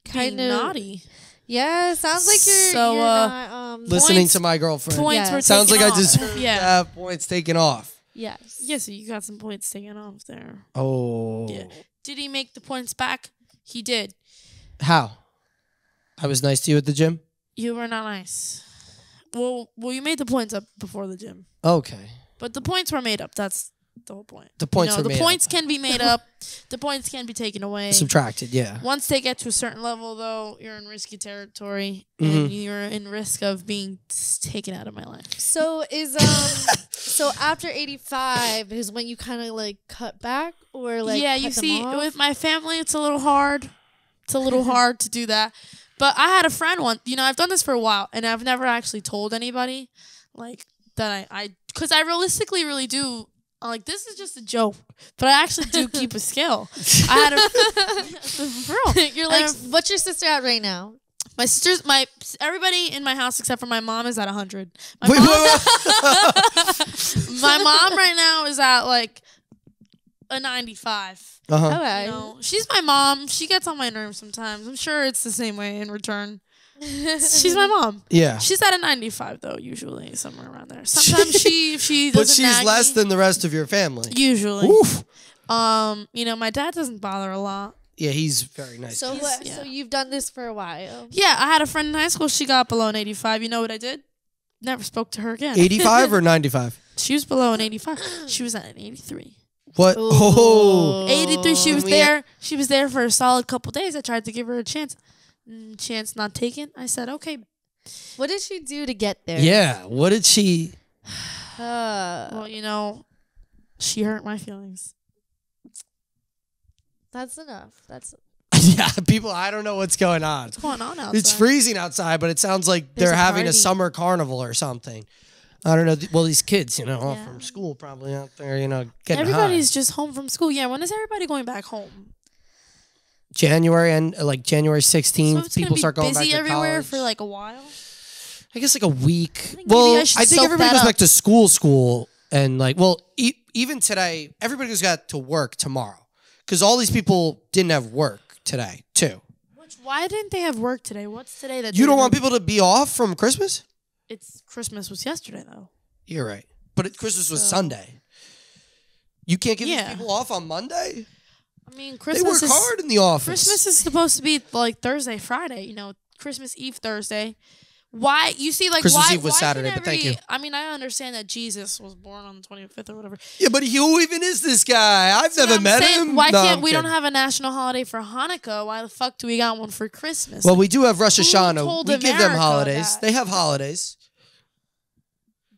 kind being of naughty. Yeah, sounds like you're, So, you're not Listening points- to my girlfriend. Points Yeah. were Sounds like taken I just off. Yeah. have points taken off. yes. Yeah, so you got some points taken off there. Oh. Yeah. Did he make the points back? He did. How? I was nice to you at the gym? You were not nice. Well, you made the points up before the gym, Okay. but the points were made up. That's the whole point. The points were the made points up. can be made up. The points can be taken away. Subtracted, yeah. Once they get to a certain level, though, you're in risky territory, Mm-hmm. and you're in risk of being taken out of my life. So is so after 85 is when you kind of like cut back or like yeah, cut you them see, off? with my family, it's a little hard. It's a little hard to do that. But I had a friend once. You know, I've done this for a while, and I've never actually told anybody, like that. Because I realistically really do. I'm like, this is just a joke, but I actually do keep a scale. I had a for real. You're like, And what's your sister at right now? my sister's everybody in my house except for my mom is at 100. Wait, My mom right now is at like a 95. Uh-huh. Okay. You know, she's my mom. She gets on my nerves sometimes. I'm sure it's the same way in return. She's my mom. Yeah. She's at a 95 though, usually somewhere around there. Sometimes she doesn't But she's nag less me. than the rest of your family. Usually. Oof. You know, my dad doesn't bother a lot. Yeah, he's very nice. So what? yeah. So you've done this for a while. Yeah, I had a friend in high school. She got below an 85. You know what I did? Never spoke to her again. 85 or 95? She was below an 85. She was at an 83. What? Oh. 83. She was We- there. She was there for a solid couple days. I tried to give her a chance. Chance not taken. I said, okay. What did she do to get there? Yeah. What did she? Well, you know, she hurt my feelings. That's enough. That's Yeah, people, I don't know what's going on. What's going on outside? It's freezing outside, but it sounds like There's they're a having a party. summer carnival or something. I don't know. Well, these kids, you know, all Yeah. from school probably out there, you know, getting Everybody's high. just home from school. Yeah, when is everybody going back home? January and like January 16th, So it's gonna people be start going back busy to everywhere college. for like a while. I guess like a week. think Well, maybe I should I think soak everybody that goes up. back to school, and like, well, even today, everybody goes got to work tomorrow because all these people didn't have work today too. Why didn't they have work today? What's today that You they don't want didn't- people to be off from Christmas? It's Christmas was yesterday though. You're right, but Christmas was So- Sunday. You can't give Yeah. these people off on Monday. I mean, They Christmas work is hard in the office. Christmas is supposed to be like Thursday, Friday. You know, Christmas Eve, Thursday. Why you see like Christmas why, Eve was why Saturday, can but thank you. I mean, I understand that Jesus was born on the 25th or whatever. Yeah, but who even is this guy? I've That's what never I'm met saying. him. Why No, can't I'm we don't kidding. have a national holiday for Hanukkah? Why the fuck do we got one for Christmas? Well, we do have Rosh Who Hashanah. told We give them America holidays. that? They have holidays.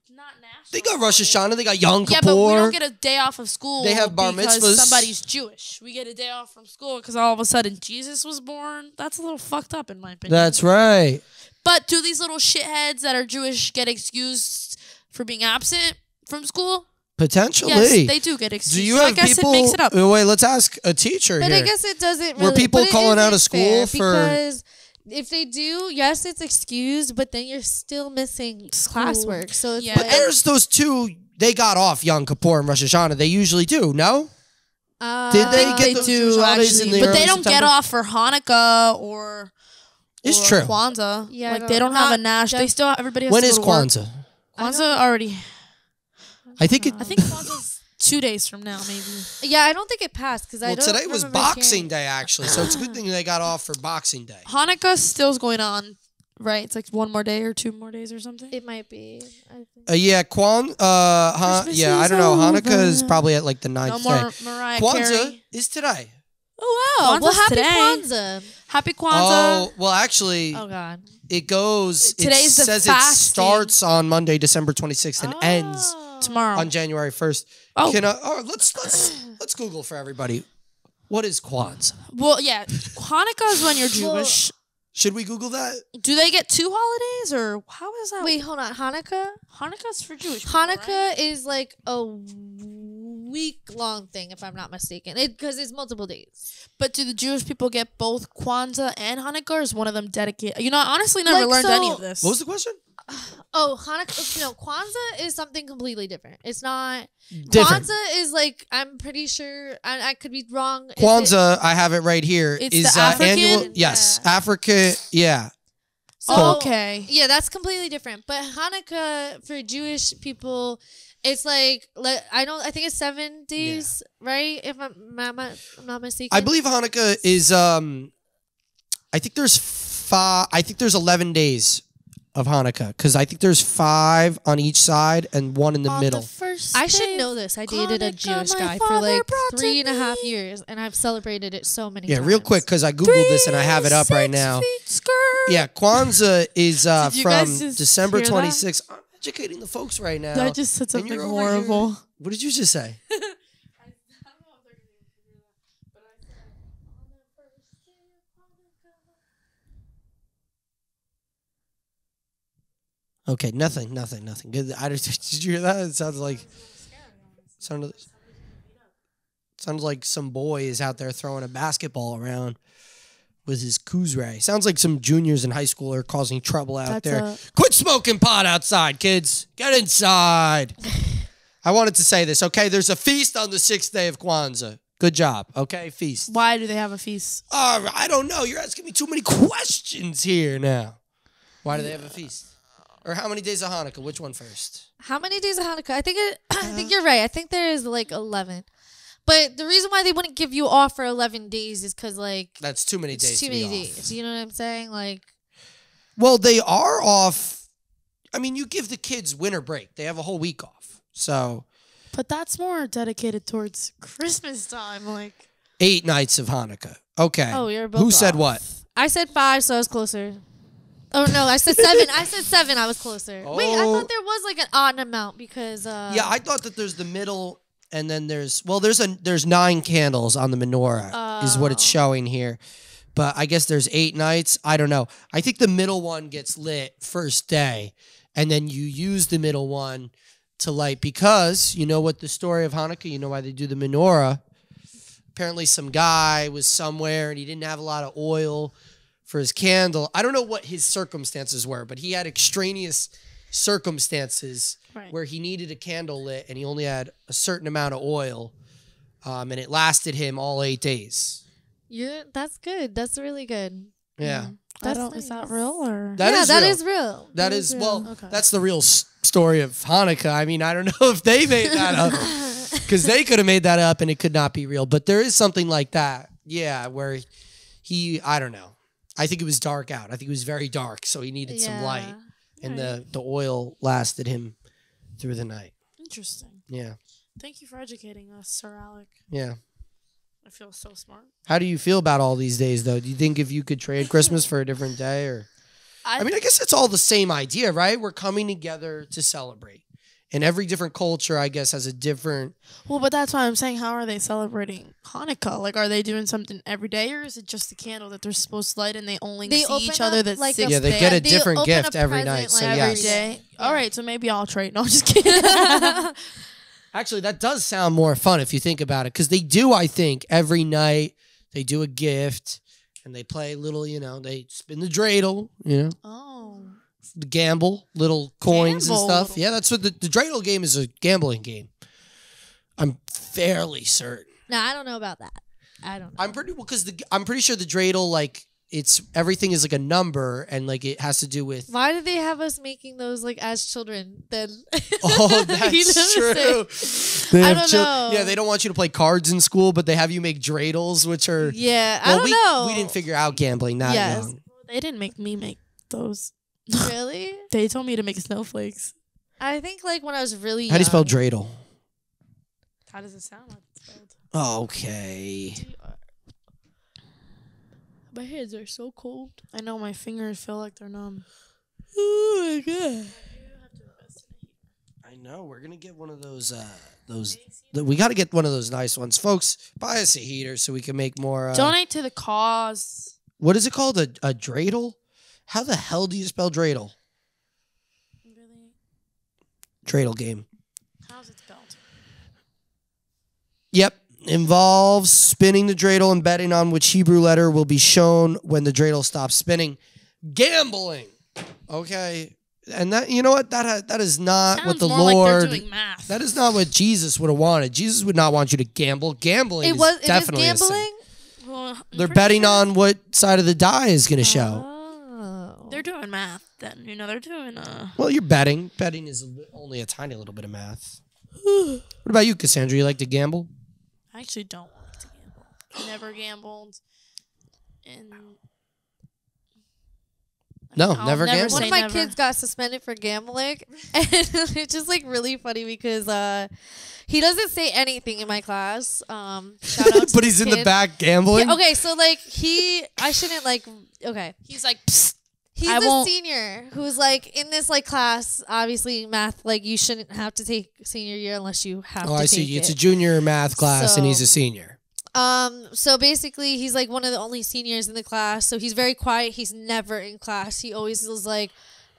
Not national. They got Rosh Hashanah. They got Yom Kippur. Yeah, but we don't get a day off of school. They have bar because mitzvahs. somebody's Jewish. We get a day off from school because all of a sudden Jesus was born. That's a little fucked up in my opinion. That's right. But do these little shitheads that are Jewish get excused for being absent from school? Potentially. Yes, they do get excused. Do you So have I guess people? it makes it up. Wait, let's ask a teacher But here. I guess it doesn't Were really. people but it calling out of isn't school fair for- because if they do, yes, it's excused, but then you're still missing classwork. So it's Yeah. But there's those two. They got off Yom Kippur and Rosh Hashanah. They usually do. No. Did they I get think those they Jewish do holidays in actually, the but they early don't get September? off for Hanukkah or It's or true. Kwanzaa. Yeah, like no, they don't have a not national. They still everybody has When to is go to work. Kwanzaa? Kwanzaa already. I think it. I think Kwanzaa's 2 days from now, maybe. Yeah, I don't think it passed because I Well, don't. today was remember Boxing hearing- Day actually, so it's a good thing they got off for Boxing Day. Hanukkah still's going on, right? It's like 1 more day or 2 more days or something. It might be. I think. Yeah, Christmas yeah, I is don't know. Hanukkah is over. probably at like the No ninth more day. Mariah Kwanzaa Carey. is today. Oh wow! Well, Kwanzaa's happy today. Kwanzaa. Happy Kwanzaa. Oh, well, actually, Oh god. it goes. Today's it the says fasting. it starts on Monday, December 26th, and ends Tomorrow. on January 1st. Oh. Let's Google for everybody. What is Kwanzaa? Well, yeah. Hanukkah is when you're Jewish. Should we Google that? Do they get 2 holidays or how is that? Wait, hold on. Hanukkah. Hanukkah's for Jewish people, Hanukkah right? is like a week-long thing, if I'm not mistaken. Because it's multiple days. But do the Jewish people get both Kwanzaa and Hanukkah, or is one of them dedicated? You know, I honestly never Like, learned so- any of this. What was the question? Oh, Hanukkah. No, Kwanzaa is something completely different. It's not. Different. Kwanzaa is like, I'm pretty sure, I could be wrong. Is Kwanzaa, I have it right here. It's Is the African? annual? Yes, Africa. Yeah. So, Oh, okay. Yeah, that's completely different. But Hanukkah for Jewish people, it's like I think it's 7 days, right? If I'm not mistaken. I believe Hanukkah is I think there's 11 days of Hanukkah because I think there's 5 on each side and 1 in the middle. I should know this. I dated a Hanukkah, Jewish my guy for father like brought to 3.5 me. years, and I've celebrated it so many Yeah, times. real quick because I googled this and I have it up right now. Yeah, Kwanzaa is Did you from guys just December hear that? 26th. I'm educating the folks right now. I just said And something you're over here- horrible. What did you just say? Okay, nothing. Good. Did you hear that? It sounded like some boy is out there throwing a basketball around with his kuzray. Sounds like some juniors in high school are causing trouble out That's there. a- Quit smoking pot outside, kids. Get inside. I wanted to say this. Okay, there's a feast on the 6th day of Kwanzaa. Good job. Okay, feast. Why do they have a feast? I don't know. You're asking me too many questions here now. Why do they have a feast? Or how many days of Hanukkah? Which one first? How many days of Hanukkah? I think you're right. I think there is like 11. But the reason why they wouldn't give you off for 11 days is because like That's too many days. it's too to be many off. days. You know what I'm saying? Like Well, they are off. I mean, you give the kids winter break. They have a whole week off. So But that's more dedicated towards Christmas time. Like 8 nights of Hanukkah. Okay. Oh, you're both Who said off. what? I said 5, so I was closer. Oh no, I said 7. I said 7. I was closer. Wait, I Oh. thought there was like an odd amount because Yeah, I thought that there's the middle, and then there's 9 candles on the menorah is what it's showing here. But I guess there's 8 nights. I don't know. I think the middle one gets lit first day, and then you use the middle one to light because you know what the story of Hanukkah. You know why they do the menorah. Apparently, some guy was somewhere and he didn't have a lot of oil for his candle. I don't know what his circumstances were, but he had extraneous circumstances Right. where he needed a candle lit and he only had a certain amount of oil, and it lasted him all 8 days. that's good. That's really good. Yeah, I That's don't. Is that nice. real or? That yeah, is that real. is real. That is real. well. Okay. That's the real story of Hanukkah. I mean, I don't know if they made that up because they could have made that up and it could not be real. But there is something like that, yeah, where I don't know. I think it was dark out. I think it was very dark, so he needed some light, and the oil lasted him through the night. Interesting. Yeah, Thank you for educating us, Sir Alec. yeah. I feel so smart. How do you feel about all these days, though? Do you think if you could trade Christmas for a different day, or I mean, I guess it's all the same idea, right? We're coming together to celebrate. And every different culture, I guess, has a different... Well, but that's why I'm saying, how are they celebrating Hanukkah? Like, are they doing something every day, or is it just a candle that they're supposed to light and they only see open each other up, that like, sixth Yeah, they day? get a They different open gift a every present, night. So, like, every yes. day. Yeah. All right, so maybe I'll trade. No, I'm just kidding. Actually, that does sound more fun if you think about it. Because they do, I think, every night, they do a gift. And they play little, they spin the dreidel, Oh. the gamble, little coins Gamble. and stuff. Yeah, that's what the dreidel game is, a gambling game. I'm fairly certain. No, I don't know about that. I don't know. I'm pretty sure the dreidel, like, everything is like a number and like it has to do with... Why did they have us making those like as children then? Oh, You that's never true. say. They I have don't chil- know. Yeah, they don't want you to play cards in school, but they have you make dreidels, which are... Yeah, I Well, don't we, know. we didn't figure out gambling that Yes. young. They didn't make me make those. Really? They told me to make snowflakes. I think like when I was really How do you spell young- dreidel? How does it sound like it's spelled? Okay. My hands are so cold. I know, my fingers feel like they're numb. Oh my god. I know. We're gonna get one of those. We got to get one of those nice ones, folks. Buy us a heater so we can make more. Donate to the cause. What is it called? A dreidel? How the hell do you spell dreidel? Really? Dreidel game. How's it spelled? Yep. Involves spinning the dreidel and betting on which Hebrew letter will be shown when the dreidel stops spinning. Gambling. Okay. And that, you know what? That is not Sounds what the more Lord. like they're doing math. That is not what Jesus would have wanted. Jesus would not want you to gamble. Gambling It was. is definitely it is a sin. gambling. Well, I'm They're pretty betting sure on what side of the die is going to show. Oh. They're doing math then. They're doing Well, you're betting. Betting is only a tiny little bit of math. What about you, Cassandra? You like to gamble? I actually don't like to gamble. I never gambled. And No, I'll never never gamble. One say of my never. kids got suspended for gambling, and it's just like really funny because he doesn't say anything in my class. Shout out to But he's in the kid. back gambling. Yeah, okay, so like I shouldn't like. Okay, he's like, psst. he's I a won't- senior who's like in this like class. Obviously, math like you shouldn't have to take senior year unless you have Oh, to I see. take It's a it. junior math class, and he's a So- senior. So basically, he's like one of the only seniors in the class. So he's very quiet. He's never in class. He always is like,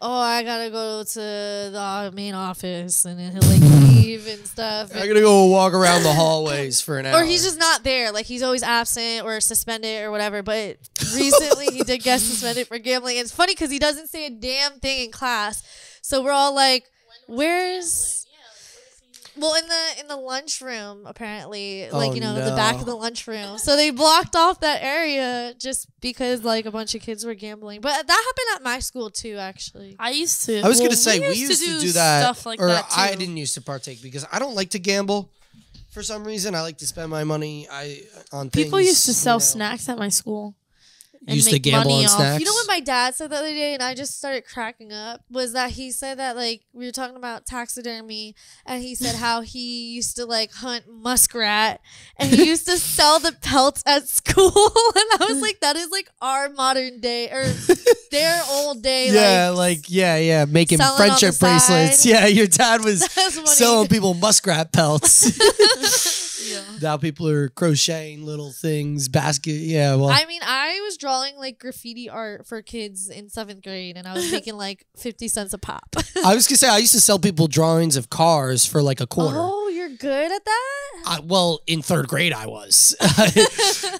"Oh, I gotta go to the main office," and then he'll like leave and stuff. I'm gonna go walk around the hallways for an hour. Or he's just not there. Like he's always absent or suspended or whatever. But recently he did get suspended for gambling. And it's funny because he doesn't say a damn thing in class. So we're all like, "Where's?" Well, in the lunchroom, apparently, like Oh, the back no. of the lunchroom. So they blocked off that area just because like a bunch of kids were gambling. But that happened at my school too, actually. I used to. I was well, gonna say we used to do that, stuff like or that too. I didn't used to partake because I don't like to gamble. For some reason, I like to spend my money on things. People used to sell you know. snacks at my school. and Used to make gamble money on off- snacks. You know what my dad said the other day, and I just started cracking up, was that he said that, like, we were talking about taxidermy, and he said how he used to, like, hunt muskrat, and he used to sell the pelts at school, and I was like, that is, like, our modern day, or their old day, yeah, making selling on friendship the bracelets. side. Yeah, your dad was That's funny. selling people muskrat pelts. Yeah. Now people are crocheting little things, basket. Yeah, well, I mean, I was drawing, like, graffiti art for kids in 7th grade, and I was making, like, 50 cents a pop. I was gonna say I used to sell people drawings of cars for like a quarter. Oh, you're good at that? Well, in 3rd grade, I was.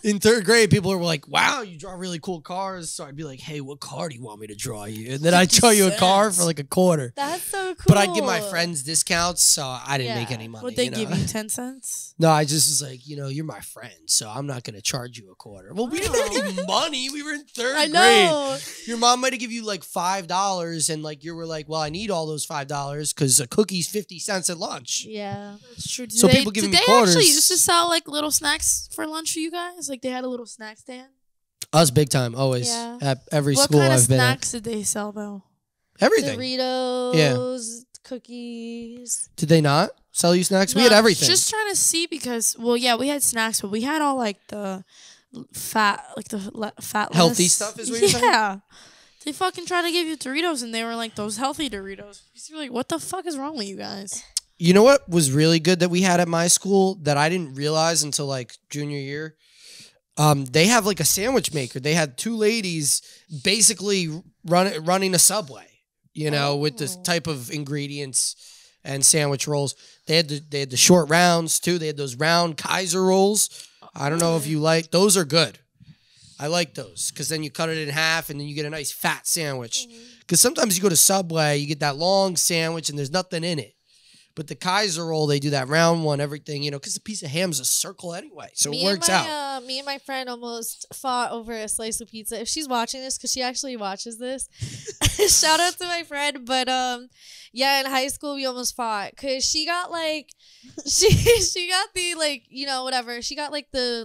In 3rd grade, people were like, "Wow, you draw really cool cars." So I'd be like, "Hey, what car do you want me to draw you?" And then I'd draw you a car for like a quarter. That's so cool. But I'd give my friends discounts, so I didn't make Yeah. any money. Would they you know? give you 10 cents? No, I just was like, you're my friend, so I'm not going to charge you a quarter. Well, we didn't have any money. We were in 3rd I grade. know. Your mom might have give you like $5, and like you were like, well, I need all those $5 because a cookie's 50 cents at lunch. Yeah. It's true. So people giving me Did they quarters. actually used to sell like little snacks for lunch for you guys? Like they had a little snack stand. Us big time, always. Yeah. At every What school kind of I've been at. snacks did they sell though? Everything. Doritos, cookies. Did they not sell you snacks? We had No, everything. Just trying to see because we had snacks, but we had all like the fat, fat Healthy less- stuff is what you're saying? Yeah. They fucking tried to give you Doritos, and they were like those healthy Doritos. You're like, what the fuck is wrong with you guys? You know what was really good that we had at my school that I didn't realize until like junior year? They have like a sandwich maker. They had two ladies basically running a Subway, you know, with this type of ingredients and sandwich rolls. They had the short rounds too. They had those round Kaiser rolls. I don't know if you like those. Are good. I like those because then you cut it in half and then you get a nice fat sandwich. Because sometimes you go to Subway, you get that long sandwich and there's nothing in it. But the Kaiser roll, they do that round one, everything, you know, because a piece of ham's a circle anyway. So it works out. Me and my friend almost fought over a slice of pizza. If she's watching this, because she actually watches this, shout out to my friend. But yeah, in high school we almost fought because she got like she got the like, you know, whatever. She got like the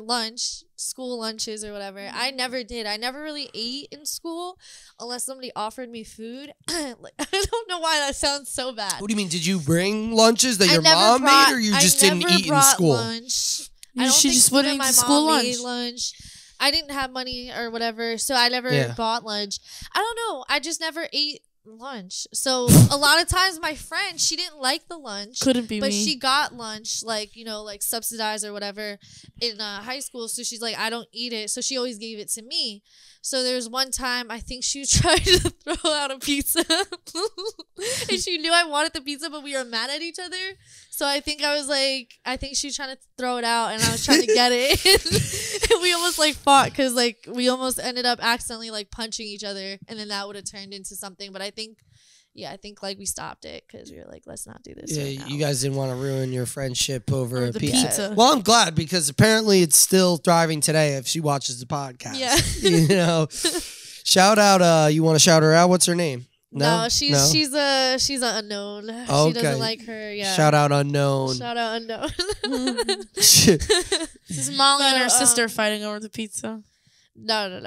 school lunches or whatever. I never did. I never really ate in school unless somebody offered me food. Like, I don't know why that sounds so bad. What do you mean? Did you bring lunches that I your never mom brought- made or you I just didn't never eat in brought school? Lunch. I don't She think just even wouldn't eat my the school mom lunch. made lunch. I didn't have money or whatever, so I never Yeah. bought lunch. I don't know. I just never ate lunch. So a lot of times my friend, she didn't like the lunch. Couldn't be But me. she got lunch, like, you know, like subsidized or whatever in high school. So she's like, I don't eat it. So she always gave it to me. So there was one time, I think she was trying to throw out a pizza. And she knew I wanted the pizza, but we were mad at each other. So I think I think she was trying to throw it out and I was trying to get it. And we almost like fought because like we almost ended up accidentally like punching each other. And then that would have turned into something. But I think like we stopped it because we were like, let's not do this. Yeah, right now. you guys didn't want to ruin your friendship over a the pizza. pizza. Well, I'm glad because apparently it's still thriving today if she watches the podcast. Yeah. You know, shout out. You want to shout her out? What's her name? No, she's an unknown. She Okay. doesn't like her. Yeah. Shout out unknown. Shout out unknown. This is Molly and her But, sister fighting over the pizza. No. Me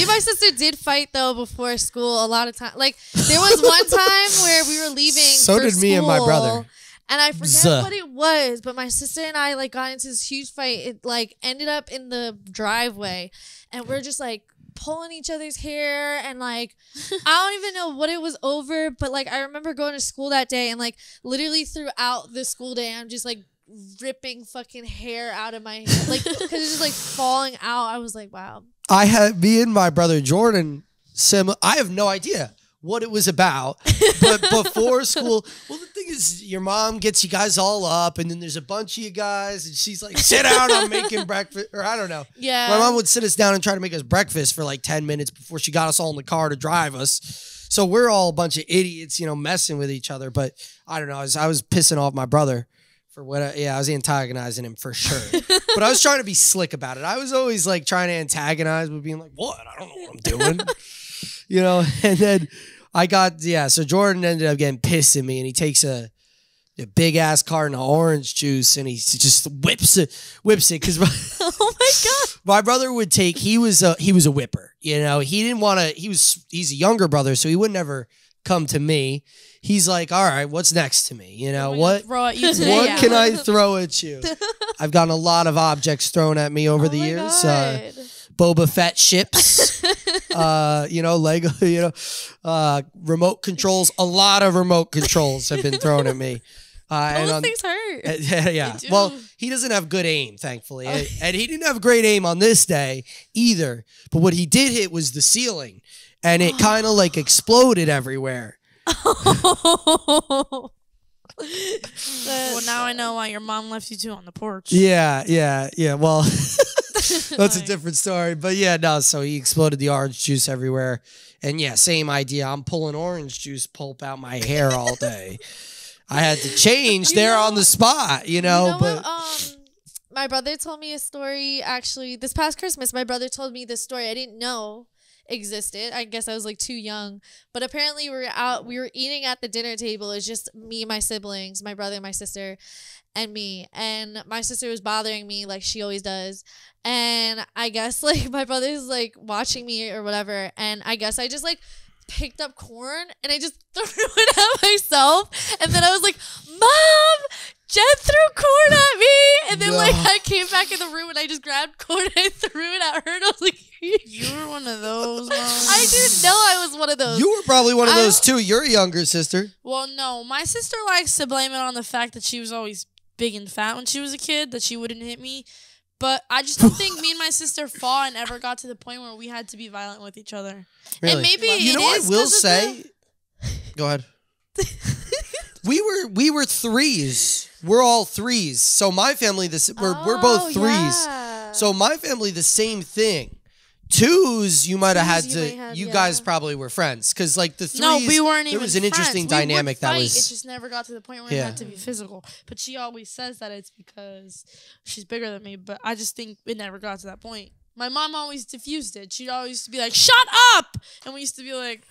and my sister did fight though before school a lot of time. Like there was one time where we were leaving. So for did me and my school, brother. And I forget Zuh. what it was, but my sister and I like got into this huge fight. It like ended up in the driveway, and we're just like pulling each other's hair and like I don't even know what it was over, but like I remember going to school that day and like literally throughout the school day I'm just like ripping fucking hair out of my head, like because it's just like falling out. I was like, wow. I had me and my brother Jordan. I have no idea what it was about, but before school, well, the thing is, your mom gets you guys all up, and then there's a bunch of you guys, and she's like, "Sit down, I'm making breakfast," or I don't know. Yeah. My mom would sit us down and try to make us breakfast for like 10 minutes before she got us all in the car to drive us. So we're all a bunch of idiots, you know, messing with each other. But I don't know. I was pissing off my brother for what? I was antagonizing him for sure. But I was trying to be slick about it. I was always like trying to antagonize, but being like, "What? I don't know what I'm doing." You know, and then so Jordan ended up getting pissed at me and he takes a big ass carton of orange juice and he just whips it because Oh my god. my brother would take, he was a whipper, you know, he didn't want to, he's a younger brother, so he would never come to me. He's like, all right, what's next to me? You know, what Throw at you today. what can I throw at you? I've gotten a lot of objects thrown at me over the Oh my years. God. Boba Fett ships, you know, Lego, you know, remote controls. A lot of remote controls have been thrown at me. Those things hurt. Yeah. do. Well, he doesn't have good aim, thankfully. And he didn't have great aim on this day either. But what he did hit was the ceiling. And it kind of like exploded everywhere. Well, now I know why your mom left you two on the porch. Yeah. Well, that's a different story. But yeah, no, so he exploded the orange juice everywhere. And yeah, same idea. I'm pulling orange juice pulp out my hair all day. I had to change there on the spot, you know, but what? My brother told me a story actually this past Christmas. My brother told me this story. I didn't know existed. I guess I was like too young. But apparently we were eating at the dinner table. It's just me, my siblings, my brother, my sister, and me. And my sister was bothering me like she always does. And I guess like my brother's like watching me or whatever. And I guess I just like picked up corn and I just threw it at myself. And then I was like, Mom, Jen threw corn at me. And then like I came back in the room and I just grabbed corn and I threw it at her. And I was like, You were one of those, Mom. I didn't know I was one of those. You were probably one of those too. You're a younger sister. Well, no. My sister likes to blame it on the fact that she was always big and fat when she was a kid, that she wouldn't hit me. But I just don't think me and my sister fought and ever got to the point where we had to be violent with each other. Really? And maybe You know what I will say? Go ahead. We were threes. We're all threes. So my family, we're both threes. Yeah. So my family, the same thing. Twos, you might have had Twos, to. You guys probably were friends because like the threes. No, we weren't even. There was an interesting friends. dynamic we would that fight. was. It just never got to the point where it had to be physical. But she always says that it's because she's bigger than me. But I just think it never got to that point. My mom always diffused it. She'd always used to be like, "Shut up," and we used to be like,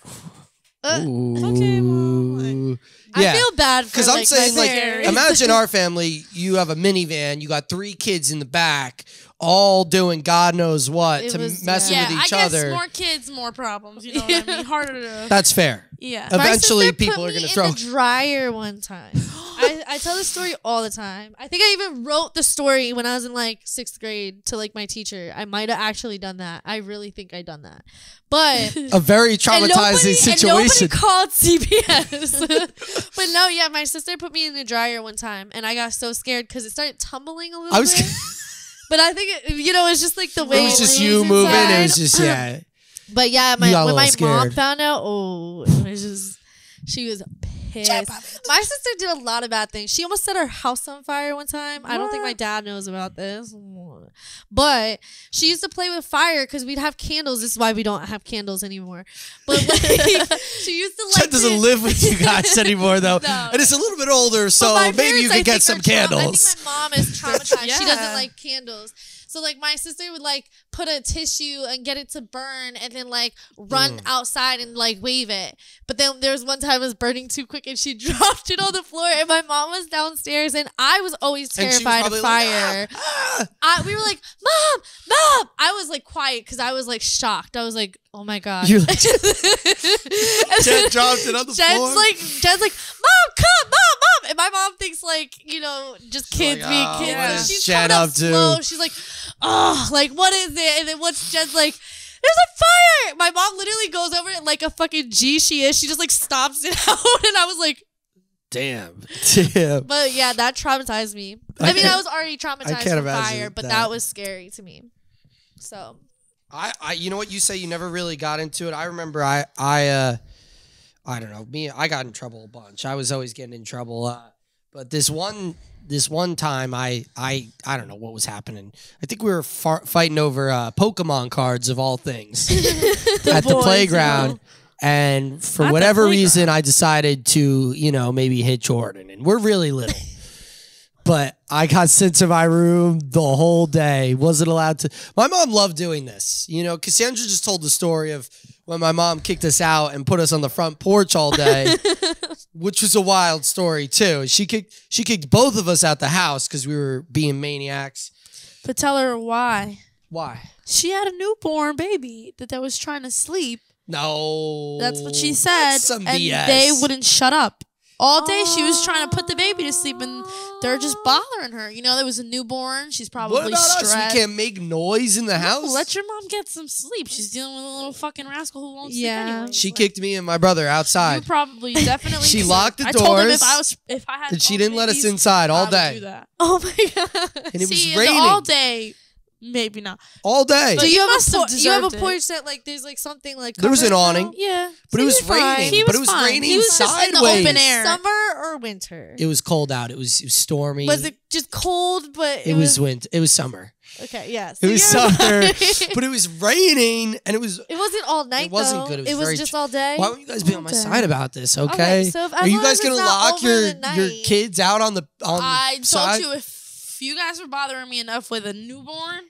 "Okay, Mom." Yeah. I feel bad for Because I'm like, saying, my like, parents. imagine our family. You have a minivan. You got 3 kids in the back, all doing God knows what It to was- messing Yeah, with each I guess other. more kids, more problems. You know what I mean? Harder to. That's fair. Yeah. My Eventually, sister people put are me going to in throw. the dryer one time. I tell this story all the time. I think I even wrote the story when I was in like 6th grade to like my teacher. I might have actually done that. I really think I done that. But A very and traumatizing situation. nobody called CPS. But no, yeah, my sister put me in the dryer one time, and I got so scared because it started tumbling a little I was. bit. But I think it's just like the way It was just lays you moving. inside. It was just yeah. But yeah, You got a when my little mom scared. found out, it was just she was pissed. My sister did a lot of bad things. She almost set her house on fire one time. I don't think my dad knows about this. But she used to play with fire because we'd have candles. This is why we don't have candles anymore. But like, she used to like Chet doesn't live with you guys anymore though, No. and it's a little bit older, so my maybe you parents, I could get think, some are candles. I think my mom is traumatized. She doesn't Yeah. like candles. So like my sister would like put a tissue and get it to burn and then like run outside and like wave it. But then there was one time it was burning too quick and she dropped it on the floor and my mom was downstairs and I was always And she was terrified probably of like, fire. We were like, Mom! I was like quiet because I was like shocked. I was like, oh my God. You're like, And Jen dropped it on the floor. Jen's like, Mom, come, Mom. And my mom thinks like, just kids like, being oh, kids. what So is she's Jen coming up up to? slow. She's like, oh, like what is it? And then once Jen's like, there's a fire. My mom literally goes over it like a fucking G she is. She just like stops it out. And I was like, Damn. but yeah, that traumatized me. I mean, I was already traumatized can't from imagine fire, but that. that was scary to me. So I you know what you say, you never really got into it. I remember I don't know, I got in trouble a bunch. I was always getting in trouble. But this one time I don't know what was happening. I think we were fighting over Pokemon cards of all things at the boys, playground. And for At the whatever playground. reason, I decided to, maybe hit Jordan. And we're really little. But I got sent to my room the whole day. Wasn't allowed to. My mom loved doing this. Cassandra just told the story of when my mom kicked us out and put us on the front porch all day, which was a wild story too. She kicked both of us out the house because we were being maniacs. But tell her why. Why? She had a newborn baby that was trying to sleep. No. That's what she said. That's some and BS. they wouldn't shut up. All day she was trying to put the baby to sleep and they're just bothering her. There was a newborn. She's probably What about stressed. us? We can't make noise in the house. Let your mom get some sleep. She's dealing with a little fucking rascal who won't sleep Yeah. anyway. She kicked me and my brother You outside. probably definitely. She did. locked the I told him doors, if I had. and she all didn't let us babies, inside all I would day. do that. oh my God. And it See, was raining all day. Maybe not. all day. But So you have must have you have a deserved it. porch that like there's like something like There was an covered awning. now? Yeah, But it was He fine. raining. He But it was was fine. raining He was just in the sideways. open air. Summer or winter? It was cold out. It was stormy. Was it just cold? But It was winter. It was summer. okay. Yeah. It was you're summer, right. but it was raining, and it was. It wasn't all night. It wasn't though. good. It was very just ch- all day. Why won't you guys be on my Okay. side about this? Okay. Okay, so if- as Are you long guys as gonna it's not lock over your the night. kids out on the I told side? you if you guys were bothering me enough with a newborn,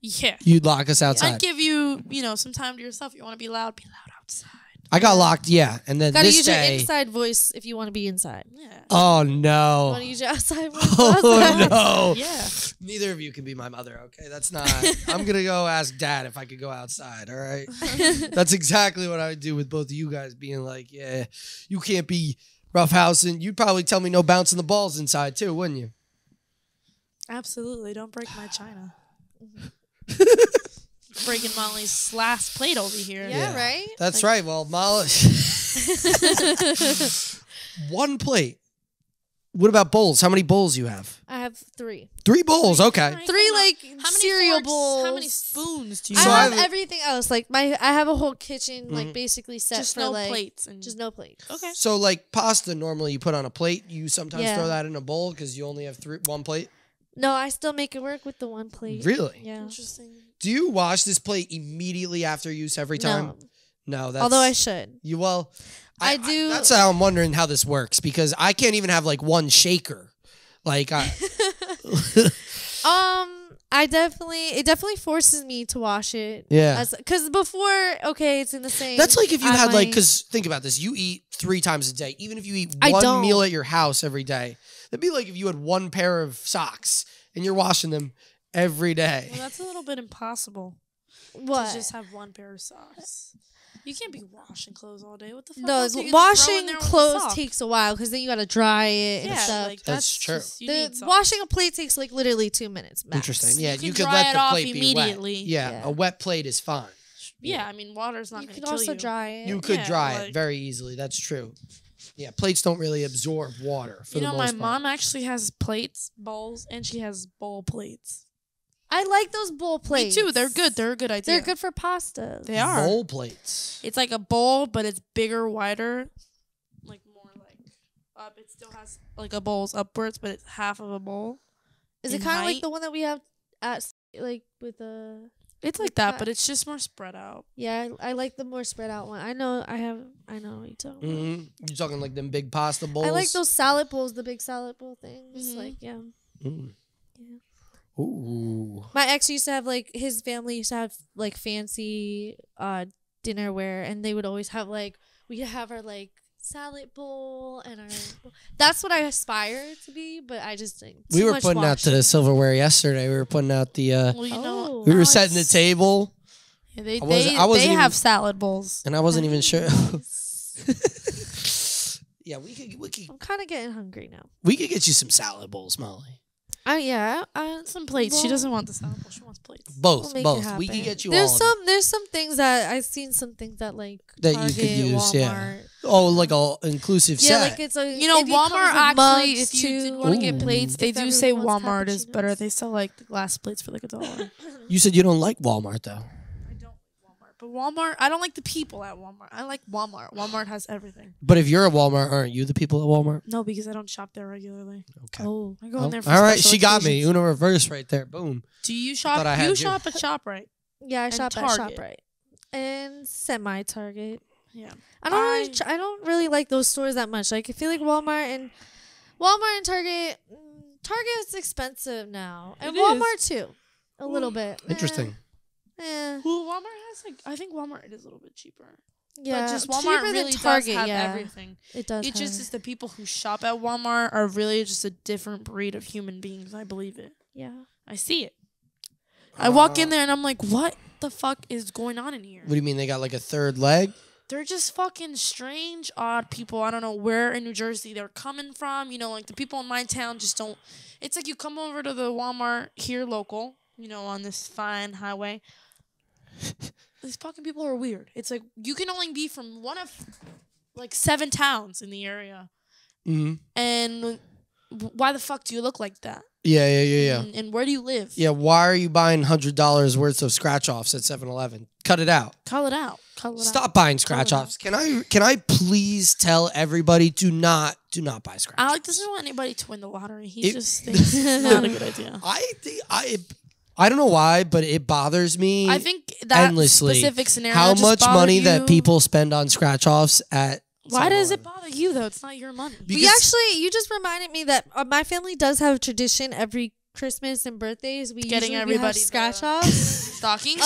Yeah. You'd lock us outside. I'd give you, some time to yourself. You want to be loud outside. I got locked, yeah. And then Gotta this use day... your inside voice if you want to be inside. Yeah. Oh, You no. want to use your outside voice? Oh, no. Yeah. Neither of you can be my mother, okay? That's not... I'm going to go ask Dad if I could go outside, all right? That's exactly what I would do with both of you guys being like, yeah, you can't be roughhousing. You'd probably tell me no bouncing the balls inside, too, wouldn't you? Absolutely. Don't break my china. Breaking Molly's last plate over here. Yeah, right? That's right. Well, Molly... One plate. What about bowls? How many bowls you have? I have 3. 3 bowls, okay. Nice. 3 like How many cereal forks, bowls. How many spoons do you I So have I've- everything else. Like I have a whole kitchen like Mhm. basically set Just for no like plates and just no plates. Okay. So, like, pasta normally you put on a plate. You sometimes Yeah. throw that in a bowl because you only have one plate. No, I still make it work with the 1 plate. Really? Yeah. Interesting. Do you wash this plate immediately after use every time? No, that's... Although I should. You well, I do- that's how I'm wondering how this works because I can't even have like one shaker. Like, It definitely forces me to wash it. Yeah. Because before, okay, it's in the same. that's like if you I had like, might- because think about this, you eat 3 times a day. Even if you eat I one don't. meal at your house every day, that'd be like if you had 1 pair of socks and you're washing them every day. Well, that's a little bit impossible. what? To just have 1 pair of socks. You can't be washing clothes all day. What the fuck? No, else are you gonna throw in washing there with a clothes sock? takes a while because then you gotta dry it and Yeah, stuff. like That's that's true. Just, you The need socks. washing a plate takes like literally 2 minutes. Max. Interesting. Yeah, You you, can could dry let it the off plate be immediately. wet. Yeah, Yeah. a wet plate is fine. Yeah, I mean, water's not You going can to kill also you. dry it. You could Yeah, dry it like- very easily. That's true. Yeah, plates don't really absorb water for You the know, my most part. mom actually has plates, bowls, and she has bowl plates. I like those bowl plates. Me too. They're good. They're a good idea. They're good for pasta. They are. Bowl plates. It's like a bowl, but it's bigger, wider, like more like up. It still has like a bowl's upwards, but it's half of a bowl. Is it in kind of like height. the one that we have at like with the? It's like that, but it's just more spread out. Yeah, I like the more spread out one. I know what you're talking about. Mm-hmm. You're talking like them big pasta bowls. I like those salad bowls, the big salad bowl things. Mhm. Like, yeah. Mm. Yeah. Ooh. My ex used to have like his family used to have like fancy dinnerware, and they would always have like we'd have our like salad bowl and our. That's what I aspire to be, but I just think We too were much putting out washing. the silverware yesterday. We were putting out the. Well, you Oh. know, We now were setting the it's- table, Yeah, they I wasn't they even- have salad bowls. and I wasn't even sure. Yeah, I'm kind of getting hungry now. we could get you some salad bowls, Molly. Some plates. She well- doesn't want the salad bowl. She wants plates. Both, We'll make it both. We could happen. get you There's all. there's some things that I've seen some things that like That you Target, could use, yeah. Walmart. Oh, like a inclusive Yeah, set. like it's a You know, it comes Walmart with actually, mugs, if you did too. want to get Ooh. plates, they If do say everyone wants Walmart is better. cappuccinos. They sell like the glass plates for like $1. You said you don't like Walmart though. I don't like Walmart, but Walmart. I don't like the people at Walmart. I like Walmart. Walmart has everything. But if you're at Walmart, aren't you the people at Walmart? No, because I don't shop there regularly. Okay. Oh, I go in there for all right, special she got me. occasions. Uno reverse right there. Boom. Do you shop? thought I had You you. shop at ShopRite. yeah, I And shop at Target. ShopRite and semi Target. Yeah. I don't really like those stores that much. Like I feel like Walmart and Target. Target's expensive now, and It Walmart too, a little bit. Interesting. Well, Walmart has like. I think Walmart is a little bit cheaper. Yeah, But just cheaper Walmart than really Target. does have Yeah, everything. it does. It just have is the people who shop at Walmart are really just a different breed of human beings. I believe it. yeah. I see it. I walk in there and I'm like, what the fuck is going on in here? What do you mean they got like a third leg? They're just fucking strange, odd people. I don't know where in New Jersey they're coming from. You know, like the people in my town just don't. It's like you come over to the Walmart here local, you know, on this fine highway. These fucking people are weird. It's like you can only be from one of like 7 towns in the area. Mm-hmm. And why the fuck do you look like that? Yeah. And where do you live? Yeah, why are you buying $100 worth of scratch offs at 7-Eleven? Cut it out. Call it out. Call it out. Stop buying scratch offs. Can I please tell everybody do not buy scratch offs? Alex doesn't want anybody to win the lottery. He It- just thinks it's not a good idea. I don't know why, but it bothers me. I think that endlessly specific scenario. how just much bothered money you. that people spend on scratch offs at. Why does 7-Eleven. it bother you though? It's not your money. Because- We actually, you just reminded me that my family does have a tradition every Christmas and birthdays, we Getting usually everybody have scratch the- offs. Stockings.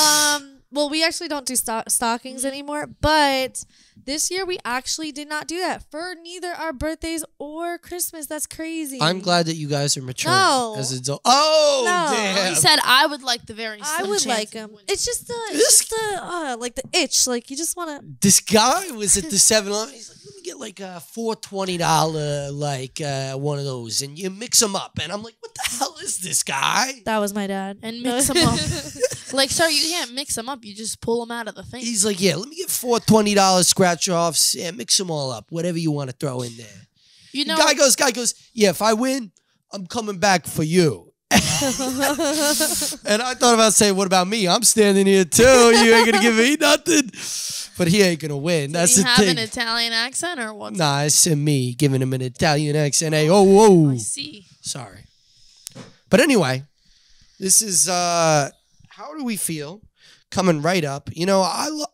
Well, we actually don't do stockings anymore, but this year we actually did not do that for neither our birthdays or Christmas. That's crazy. I'm glad that you guys are mature No. as adults. Oh, No. damn. He said I would like the very. I slim would chance like of them. winning. It's just like the itch. Like you just want to. This guy was at the 7-Eleven. He's like, let me get like a $420 like one of those, and you mix them up. And I'm like, what the hell is this guy? That was my dad. and mix them up. Like, sir, you can't mix them up. You just pull them out of the thing. He's like, yeah, let me get $420 scratch offs. Yeah, mix them all up, whatever you want to throw in there. You know, Guy goes, yeah, if I win, I'm coming back for you. And I thought about saying, what about me? I'm standing here too. You ain't gonna give me nothing. But he ain't gonna win. That's do the you have thing. an Italian accent or what? Nah, it's me giving him an Italian accent. Hey, oh, whoa. I see. Sorry. But anyway, this is how do we feel coming right up? You know,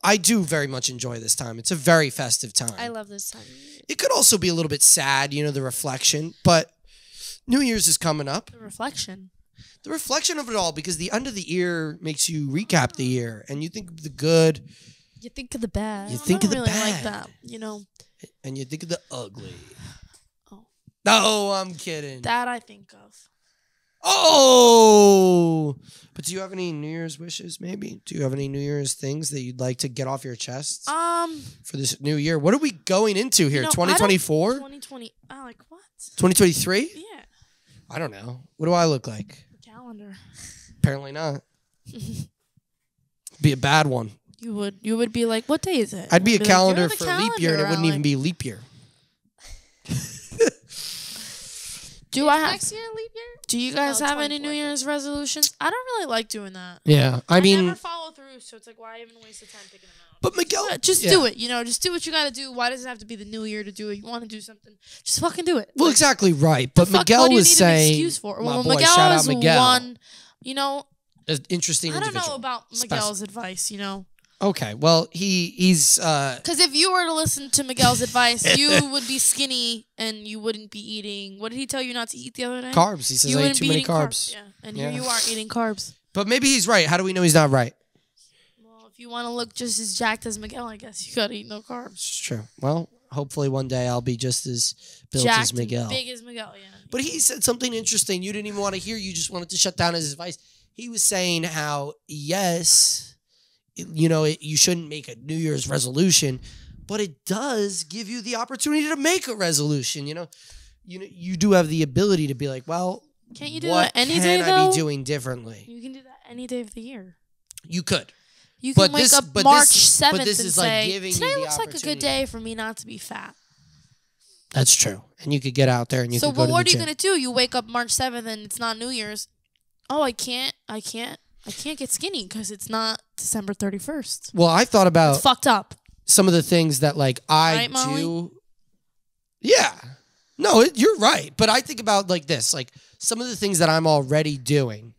I do very much enjoy this time. It's a very festive time. I love this time. It could also be a little bit sad, you know, the reflection, but New Year's is coming up. The reflection. The reflection of it all, because the end of the year makes you recap the year and you think of the good You think of the bad. You think I of the don't really like bad. that. You know, and you think of the ugly. Oh. No, I'm kidding. that I think of. Oh! But do you have any New Year's wishes, maybe? Do you have any New Year's things that you'd like to get off your chest for this new year? What are we going into here? You know, 2024? 2020. Oh, like what? 2023? Yeah. I don't know. What do I look like? Calendar. Apparently not. Be a bad one. You would be like, what day is it? I'd be a You'd like, calendar "You're the for leap year, and it wouldn't calendar, even be a leap year. Do I have? Next year, leap year? Do you guys No, have any 24, New Year's resolutions? I don't really like doing that. Yeah, I mean, never follow through, so it's like, why even waste the time picking them out? but Miguel, Just yeah. do it, you know. Just do what you gotta do. Why does it have to be the new year to do it? You want to do something, just fucking do it. Well, Like, exactly right. But fuck, Miguel what do you was need an saying, excuse for? my Well, boy, Miguel shout out is Miguel. one. You know, An interesting I don't individual. know about Miguel's advice. You know, Okay, well, he's because if you were to listen to Miguel's advice, you would be skinny and you wouldn't be eating. What did he tell you not to eat the other day? carbs. He says You I eat wouldn't too be many eating carbs. Yeah, and Yeah. here you are eating carbs. But maybe he's right. How do we know he's not right? Well, if you want to look just as jacked as Miguel, I guess you gotta eat no carbs. It's true. Well, hopefully one day I'll be just as built Jacked as Miguel. and big as Miguel, yeah. But he said something interesting you didn't even want to hear. You just wanted to shut down his advice. He was saying how, yes, you know, you shouldn't make a New Year's resolution, but it does give you the opportunity to make a resolution. You know, you do have the ability to be like, well, Can't you do what that any can day I though? be doing differently? You can do that any day of the year. You could. You can But wake this- up but March this- but 7th this and is like say, giving you today the looks like a opportunity. good day for me not to be fat. That's true. And you could get out there and you So, could go but to what the are you gym. going to do? You wake up March 7th and it's not New Year's. Oh, I can't get skinny because it's not December 31st. Well, I thought about It's fucked up. some of the things that like I Right, Molly? do. Yeah. No, you're right. But I think about like this, like some of the things that I'm already doing,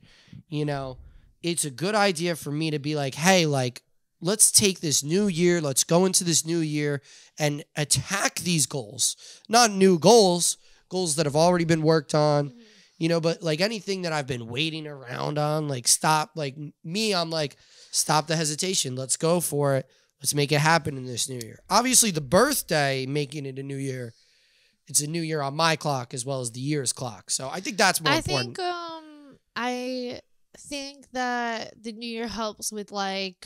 you know, it's a good idea for me to be like, hey, like, let's take this new year. Let's go into this new year and attack these goals. Not new goals, goals that have already been worked on, you know, but like anything that I've been waiting around on, like stop, like me, I'm like, stop the hesitation. Let's go for it. Let's make it happen in this new year. Obviously, the birthday, making it a new year, it's a new year on my clock as well as the year's clock. So I think that's more important. I think that the new year helps with like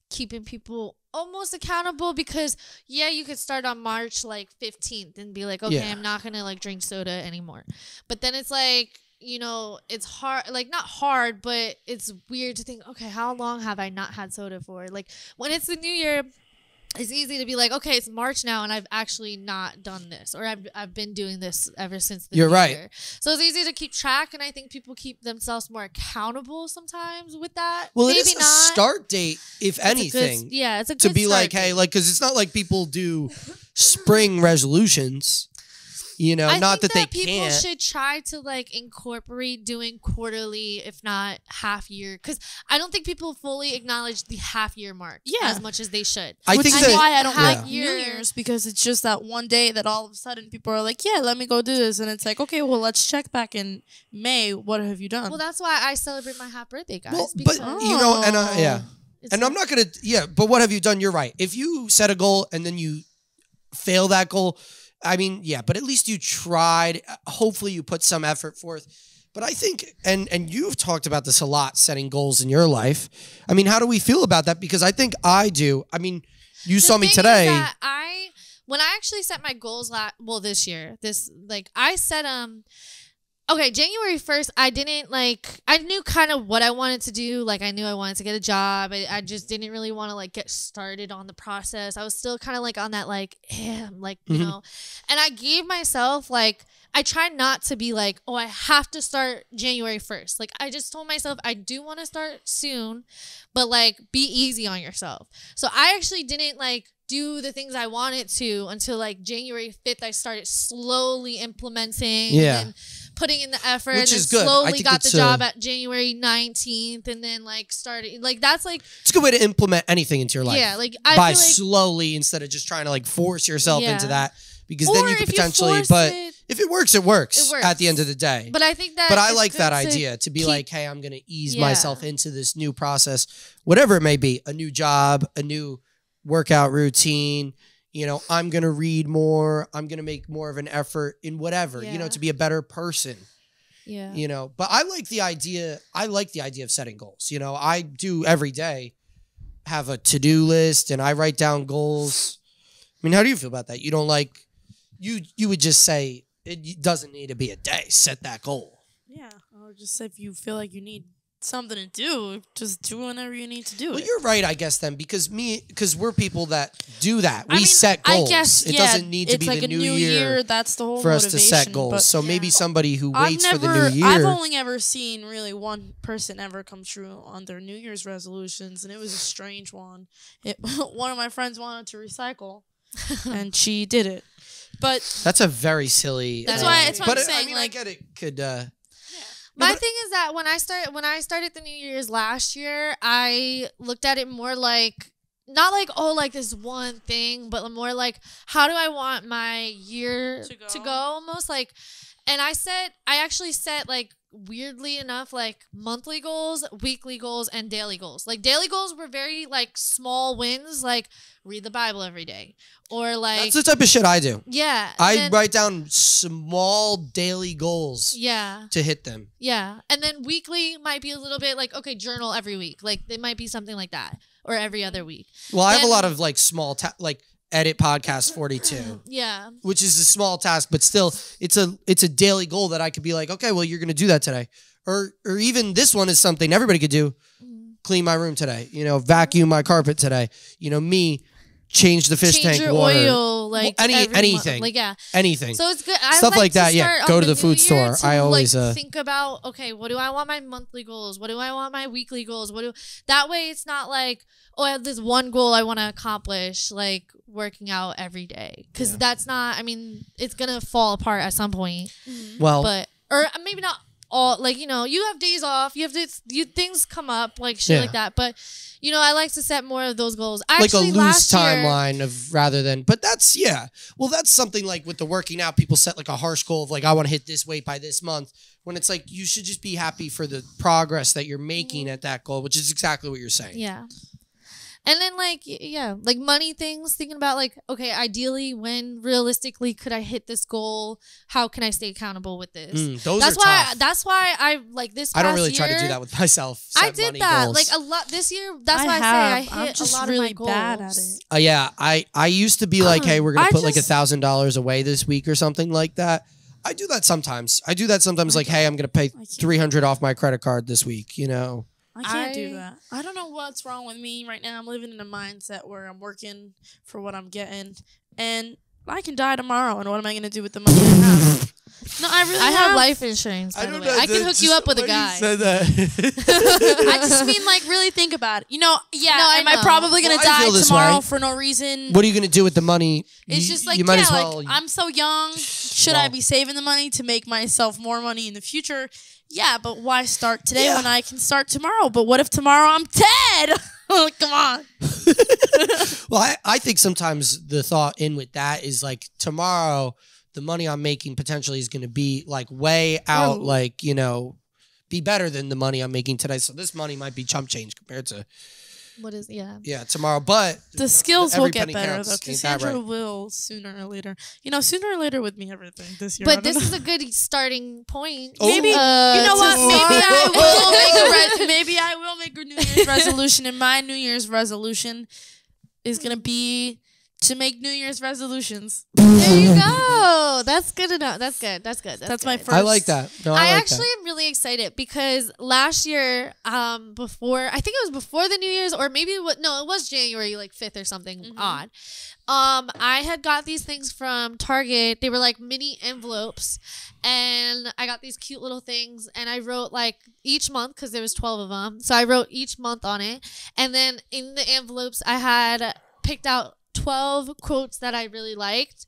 keeping people almost accountable because yeah, you could start on March like 15th and be like, okay, Yeah. I'm not gonna like drink soda anymore. But then it's like, you know, it's hard, like not hard, but it's weird to think, okay, how long have I not had soda for? Like when it's the new year, it's easy to be like, okay, it's March now, and I've actually not done this, or I've been doing this ever since the You're new right. year. So it's easy to keep track, and I think people keep themselves more accountable sometimes with that. Well, Maybe it is a not. start date, if It's a good- anything, yeah, it's a to good be start like, hey, date. like, because it's not like people do spring resolutions. You know, I not think that they people can't. should try to like incorporate doing quarterly, if not half year, because I don't think people fully acknowledge the half year mark as much as they should. I Which think is that why I don't half like New year- Year's, because it's just that one day that all of a sudden people are like, yeah, let me go do this. And it's like, okay, well, let's check back in May. What have you done? Well, that's why I celebrate my half birthday, guys. Well, but because you know, and yeah, it's and like- I'm not gonna, yeah. But what have you done? You're right. If you set a goal and then you fail that goal, I mean, yeah. But at least you tried. Hopefully, you put some effort forth. But I think, and you've talked about this a lot, setting goals in your life. I mean, how do we feel about that? Because I think I do. I mean, you The saw me thing is today. that when I actually set my goals this year, I set okay, January 1st, I knew kind of what I wanted to do. Like, I knew I wanted to get a job. I just didn't really want to, like, get started on the process. I was still kind of, like, on that, like, you know. And I gave myself, like, I tried not to be like, oh, I have to start January 1st. Like, I just told myself I do want to start soon, but, like, be easy on yourself. So I actually didn't, like, do the things I wanted to until, like, January 5th. I started slowly implementing. Yeah. And then putting in the effort, Which and is then good. I slowly think got the it's, job at January 19th, and then like started like that's like It's a good way to implement anything into your life. yeah, like I by feel like slowly instead of just trying to like force yourself Yeah. into that, because or then you if could potentially. force But it, if it works, it works. It works. At the end of the day. but I think that But I it's like that good to idea to be keep- like, hey, I'm going to ease Yeah. myself into this new process, whatever it may be, a new job, a new workout routine. You know, I'm going to read more. I'm going to make more of an effort in whatever, you know, Yeah. to be a better person, yeah. you know. But I like the idea. I like the idea of setting goals. You know, I do every day have a to-do list and I write down goals. I mean, how do you feel about that? You don't like, you would just say it doesn't need to be a day. Set that goal. Yeah, or just if you feel like you need something to do, just do whenever you need to do Well, it. you're right, I guess, then, because we're people that do that. We I mean, set goals. I guess, it yeah, doesn't need to it's be like the a new year That's the whole for us to set motivation, goals. but So maybe somebody who I've waits never, for the new year. I've only ever seen really one person ever come true on their New Year's resolutions, and it was a strange one. One of my friends wanted to recycle, and she did it. But That's a very silly. That's why- that's why but I'm I saying, mean, like- I get it. Could My but- thing is that when I started the New Year's last year, I looked at it more like not like oh like this one thing, but more like how do I want my year to go almost like. And I actually set like weirdly enough like monthly goals, weekly goals, and daily goals. Like daily goals were very like small wins, like read the Bible every day, or like that's the type of shit I do. yeah. I and then- write down small daily goals yeah. to hit them. Yeah. And then weekly might be a little bit like, okay, journal every week. Like it might be something like that. Or every other week. Well, I have a Then- lot of like small like edit podcast 42. Yeah. Which is a small task, but still it's a daily goal that I could be like, okay, well, you're going to do that today. Or even this one is something everybody could do. Clean my room today, you know, vacuum my carpet today, you know, me change the fish Change tank your water. oil, like Well, every anything. month. Like yeah. Anything. So it's good. I Stuff like that, yeah. start Go on to the new food year store. to, I always, like, think about okay, what do I want my monthly goals? What do I want my weekly goals? That way it's not like oh I have this one goal I want to accomplish like working out every day because that's not. I mean it's gonna fall apart at some point. well, But or maybe not all like you know you have days off you have things come up like shit Yeah. like that but you know I like to set more of those goals like a actually loose last year, timeline of rather than, but that's, yeah. Well, that's something like with the working out, people set like a harsh goal of like, I want to hit this weight by this month. When it's like, you should just be happy for the progress that you're making at that goal, which is exactly what you're saying. yeah. And then like yeah like money things thinking about like okay ideally when realistically could I hit this goal how can I stay accountable with this Those that's are why tough. that's why I like this I don't past really try to do year, that with myself. I set did money that goals. like a lot this year that's I why have. I say I I'm hit just a lot really of my goals bad at it. Yeah, I used to be like, hey, we're gonna I put like just- $1,000 away this week or something like that. I do that sometimes. Like, hey, I'm gonna pay $300 off my credit card this week. You know. I can't I- do that. I don't know what's wrong with me right now. I'm living in a mindset where I'm working for what I'm getting, and I can die tomorrow. And what am I going to do with the money I have? No, I really I have life insurance, by the way. I can hook you up with a guy. Said that. I just mean, like, really think about it. No, I am I know. probably gonna Well, I feel die this tomorrow way. for no reason? What are you gonna do with the money? It's just like, you might yeah, as well. like, I'm so young. Should I Well. be saving the money to make myself more money in the future? Yeah, but why start today Yeah. when I can start tomorrow? But what if tomorrow I'm dead? Come on. Well, I think sometimes the thought in with that is like tomorrow, the money I'm making potentially is going to be like way out, Oh. like, you know, be better than the money I'm making today. So this money might be chump change compared to, What is, tomorrow. But The skills every will get penny better, counts. though. Ain't that Cassandra right? will sooner or later. Sooner or later with me, everything this year. I But don't this know. is a good starting point. Oh. Maybe, you know what? to Maybe I will make a New Year's resolution, and my New Year's resolution is gonna be to make New Year's resolutions. There you go. That's good enough. That's good. That's good. That's my good. first. I like that. No, I I like actually am really excited because last year, before I think it was before the New Year's or maybe it was January like 5th or something odd. I had got these things from Target. They were like mini envelopes, and I got these cute little things. And I wrote like each month because there was 12 of them. So I wrote each month on it, and then in the envelopes I had picked out 12 quotes that I really liked.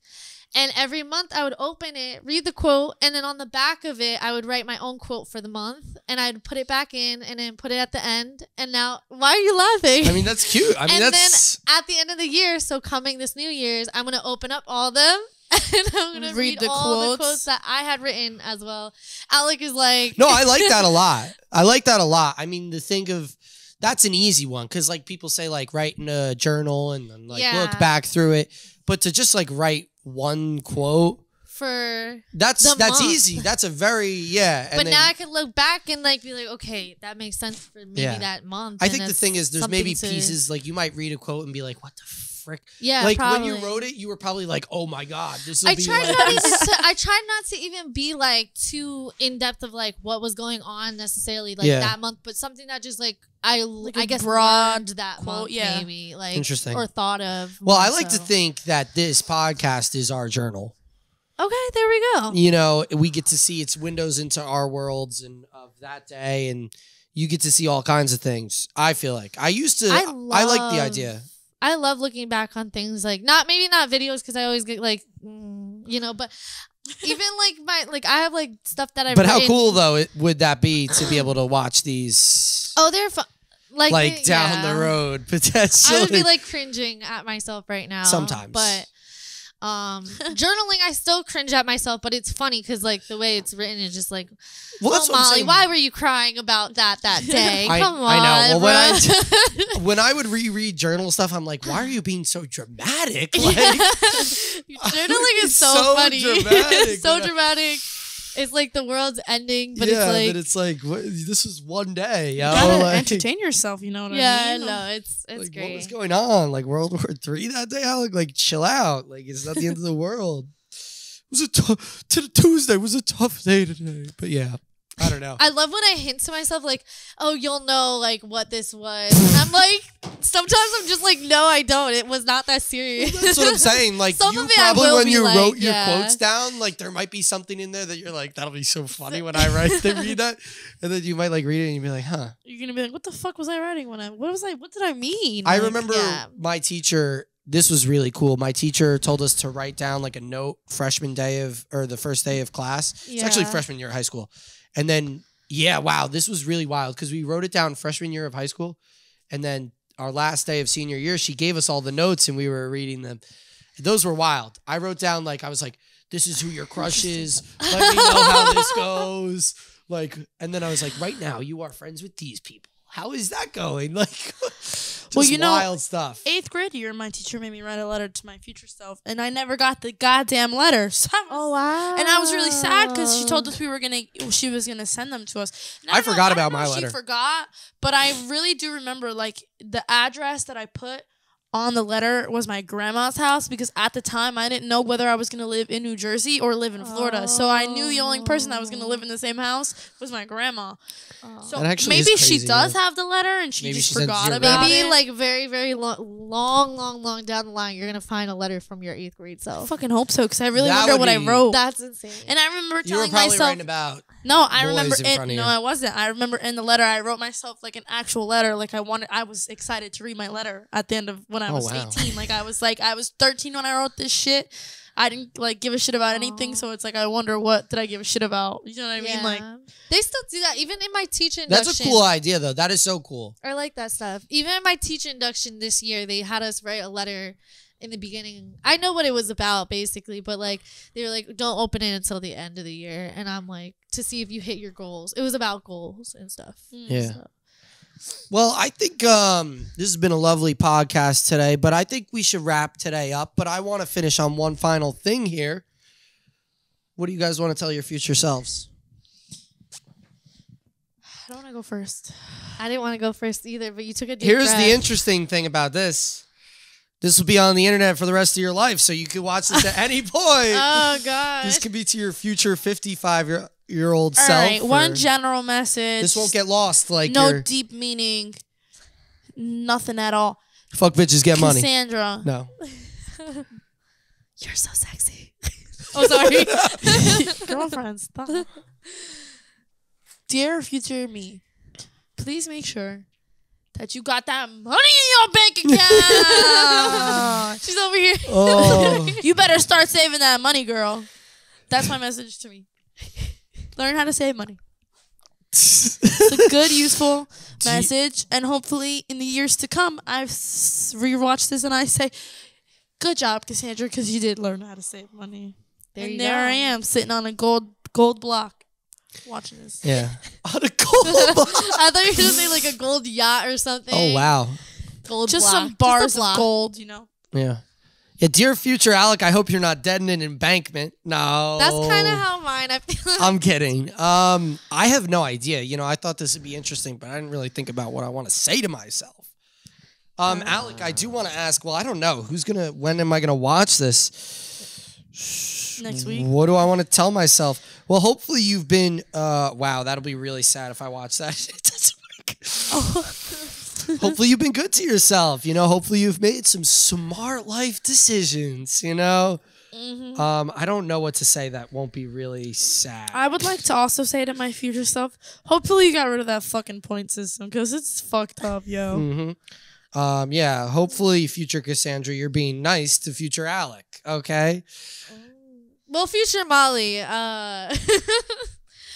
And every month I would open it, read the quote, and then on the back of it, I would write my own quote for the month, and I'd put it back in, and then put it at the end. And now, why are you laughing? I mean, that's cute. I mean, and that's. then at the end of the year, so coming this New Year's, I'm gonna open up all of them, and I'm gonna read the all the quotes. quotes that I had written as well. Alec is like, No, I like that a lot. I like that a lot. I mean, to think of that's an easy one because like people say like write in a journal and then like Yeah. look back through it, but to just like write one quote, for. that's The month. easy. That's a very and But then, now I can look back and like be like, okay, that makes sense for maybe Yeah. that month. I and think the it's thing is there's something maybe to- pieces like you might read a quote and be like, what the frick? Yeah, like probably. when you wrote it, you were probably like, oh my god, this will I be tried like not even to. I tried not to even be like too in depth of like what was going on necessarily like Yeah. that month, but something that just like I a guess broad learned that quote, month yeah. maybe like Interesting. or thought of. Well, more I like to so. think that this podcast is our journal. Okay, there we go. You know, we get to see its windows into our worlds and of that day, and you get to see all kinds of things. I feel like I used to. I like the love- idea. I love looking back on things like not videos because I always get like but even like I have like stuff that I've But how written- cool though would that be to be able to watch these Oh, they're fun. like down yeah. the road potentially? I would be like cringing at myself right now. Sometimes. But journaling, I still cringe at myself, but it's funny because like the way it's written is just like, Well, that's what I'm Molly, saying. why were you crying about that day? Come on. I know. Well, bro. when I would reread journal stuff, I'm like, why are you being so dramatic? Like, Journaling is so, so funny. dramatic so when I- dramatic. It's like the world's ending, but yeah, it's like but it's like what, this is one day. Yo, You gotta like, entertain yourself, you know what yeah, I mean? no, it's like, what great. was going on? Like World War III that day? Alec, like chill out. Like it's not the end of the world. It was a Tuesday was a tough day today. But yeah, I don't know. I love when I hint to myself like, "Oh, you'll know like what this was." And I'm like, sometimes I'm just like, "No, I don't. It was not that serious." That's what I'm saying. Like Some you of it I probably will when be you like, wrote your yeah. quotes down, like there might be something in there that you're like, that'll be so funny when I read that, and then you might like read it and you'd be like, huh. You're gonna be like, what the fuck was I writing what did I mean? I Like, remember yeah. my teacher. This was really cool. My teacher told us to write down like a note freshman day or the first day of class. It's actually Yeah. freshman year of high school, and then wow, this was really wild because we wrote it down freshman year of high school, and then our last day of senior year, she gave us all the notes and we were reading them. Those were wild. I wrote down I was like, "This is who your crush is. Let me know how this goes." Like, and then I was like, "Right now, you are friends with these people. How is that going?" Like, just Well, you know, wild stuff. 8th grade year, my teacher made me write a letter to my future self, and I never got the goddamn letter. So wow! and I was really sad because she told us she was gonna send them to us. And I don't know- forgot don't about know my if letter. She forgot, but I really do remember like the address that I put on the letter was my grandma's house because at the time I didn't know whether I was going to live in New Jersey or live in Florida. So I knew the only person that was going to live in the same house was my grandma. So That actually maybe is she crazy, does yeah. have the letter and she Maybe just she sends forgot your about Maybe it. like very, very long down the line, you're gonna find a letter from your 8th grade I self. fucking hope so because I really That wonder would what I be- wrote. That's insane. And I remember You were telling probably myself, writing about. no, I boys remember in it. front of No, you. I wasn't. I remember in the letter I wrote myself like an actual letter. Like I was excited to read my letter at the end of when I Oh, was wow. 18. I was 13 when I wrote this shit. I didn't like give a shit about anything, so it's like I wonder what did I give a shit about? You know what I mean? Like they still do that even in my teacher induction. That's a cool idea, though. That is so cool. I like that stuff. Even in my teacher induction this year, they had us write a letter in the beginning. I know what it was about basically, but like they were like, don't open it until the end of the year. And I'm like, to see if you hit your goals. It was about goals and stuff. Yeah. So. Well, I think this has been a lovely podcast today, but I think we should wrap today up. But I want to finish on one final thing here. What do you guys want to tell your future selves? I don't want to go first. I didn't want to go first either, but you took a deep Here's breath. the interesting thing about this. This will be on the internet for the rest of your life, so you can watch this at any point. Oh god. This could be to your future 55-year-old All self. right, one or- general message. This won't get lost. Like no your deep meaning. Nothing at all. fuck bitches get money. Cassandra. No. You're so sexy. Oh, sorry. Girlfriend, stop. Dear future me, please make sure that you got that money in your bank account. She's over here. Oh. You better start saving that money, girl. That's my message to me. Learn how to save money. It's a good, useful message. And hopefully in the years to come, I've rewatched this and I say, good job, Cassandra, because you did learn how to save money. There and you there go. I am, sitting on a gold block, watching this. Yeah. On a cold. I thought you were gonna say like a gold yacht or something. Oh wow. Gold Just block. some bars Just a block. of gold, you know. Yeah. Yeah, dear future Alec, I hope you're not dead in an embankment. No. That's kind of how mine. I feel. I'm kidding. I have no idea. You know, I thought this would be interesting, but I didn't really think about what I want to say to myself. Alec, I do want to ask, well, I don't know. When am I gonna watch this? Next week. What do I want to tell myself? Well, hopefully you've been wow, that'll be really sad if I watch that. It doesn't work. Hopefully you've been good to yourself. You know, hopefully you've made some smart life decisions, you know? I don't know what to say that won't be really sad. I would like to also say to my future self, hopefully you got rid of that fucking point system because it's fucked up, yo. Mm-hmm. Yeah, hopefully, future Cassandra, you're being nice to future Alec, okay? Well, future Molly.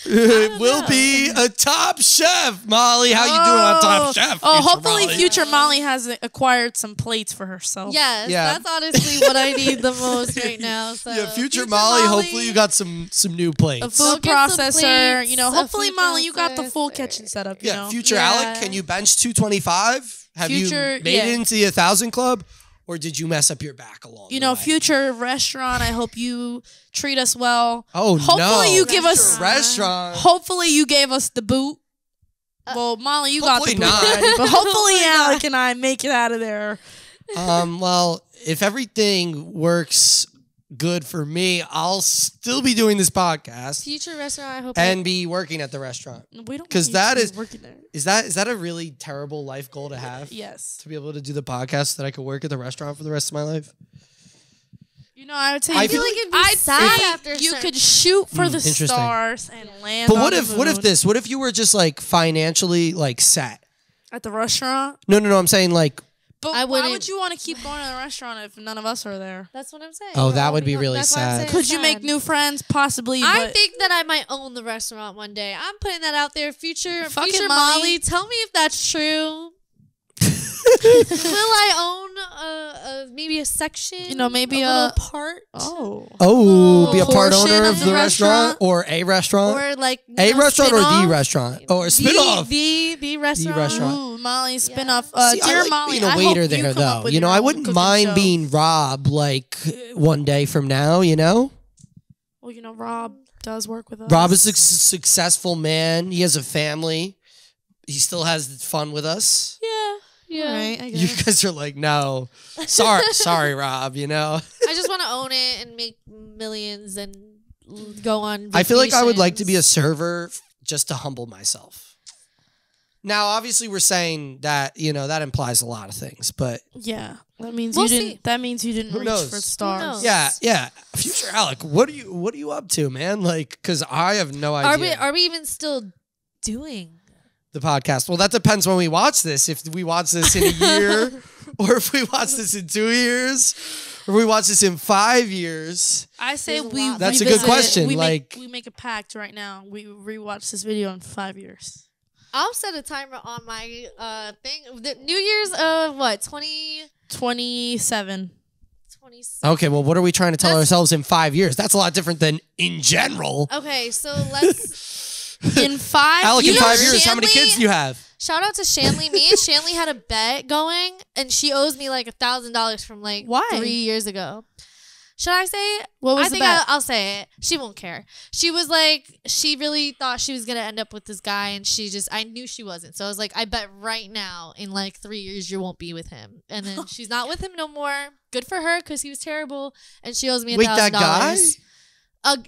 Will be a top chef. Molly, how you doing on Top Chef? Oh, future hopefully Molly? future Molly has acquired some plates for herself. Yes, Yeah. that's honestly what I need the most right now. So Yeah, future Molly, hopefully you got some new plates. A food Go get some processor, plates, you know. a Hopefully, food Molly, you got the full processor. kitchen setup. You Yeah, know? future Yeah. Alec, can you bench 225? Have Future- you made yeah. it into the 1,000 club? Or did you mess up your back along You the know, way? future restaurant. I hope you treat us well. Oh, no. Hopefully you give us. Future restaurant. Hopefully you gave us the boot. Well, Molly, you got the hopefully boot not. already, but hopefully Alec and I make it out of there. Well, if everything works good for me, I'll still be doing this podcast future restaurant. I hope. and be working at the restaurant. We don't 'Cause want you that to be is- working there. Is that a really terrible life goal to have? Yes. To be able to do the podcast so that I could work at the restaurant for the rest of my life? You know, I would say I you feel could- like it'd be I'd sad say after a you certain- could shoot for the interesting. stars and land. But on what the if moon. this? What if you were just like financially like set? at the restaurant? No, I'm saying like But I why wouldn't- would you want to keep going to the restaurant if none of us are there? That's what I'm saying. Oh, We're that would be opening up- really that's why I'm sad. saying Could it's you make sad. new friends? Possibly. I but think that I might own the restaurant one day. I'm putting that out there. Future Fucking Molly, Molly. tell me if that's true. Will I own maybe a section? You know, maybe a a- little part, oh, be a part portion owner of of the the restaurant restaurant? or a restaurant, or like a restaurant or the spin-off? restaurant or a spinoff. The restaurant. restaurant. Ooh, Molly spinoff. See, I Dear like Molly, being a I waiter hope there, you come up though. with You know, your I own wouldn't cooking mind show. being Rob like one day from now. You know, Well, you know, Rob does work with us. Rob is a successful man. He has a family. He still has fun with us. Yeah. Yeah. Right, I You guess. guys are like, no, sorry, Rob. You know, I just want to own it and make millions and go on. I feel like I would like to be a vacations. server just to humble myself. Now, obviously, we're saying that that implies a lot of things, but Yeah, that means We'll you didn't. see. That means you didn't Who reach knows? for Who stars. knows? yeah. Future Alec, what are you up to, man? Like, because I have no idea. Are we even still doing? The podcast. Well, that depends when we watch this. If we watch this in a year, or if we watch this in 2 years, or we watch this in 5 years. I say There's a we. lot. That's a good revisit it. question, We like- we make a pact right now. We rewatch this video in 5 years. I'll set a timer on my thing. The New Year's what 27. 27. Okay, well, what are we trying to tell That's- ourselves in 5 years? That's a lot different than in general. Okay, so let's In 5 Alec, in You know, 5 years, how many Shanley- kids do you have? shout out to Shanley. Me and Shanley had a bet going, and she owes me like $1,000 from like Why? 3 years ago. Should I say it? What was I the think bet? I'll say it. She won't care. She was like, she really thought she was gonna end up with this guy, and I knew she wasn't. So I was like, I bet right now, in like 3 years, you won't be with him. And then she's not with him no more. Good for her, because he was terrible, and she owes me $1,000. Wait, that guy?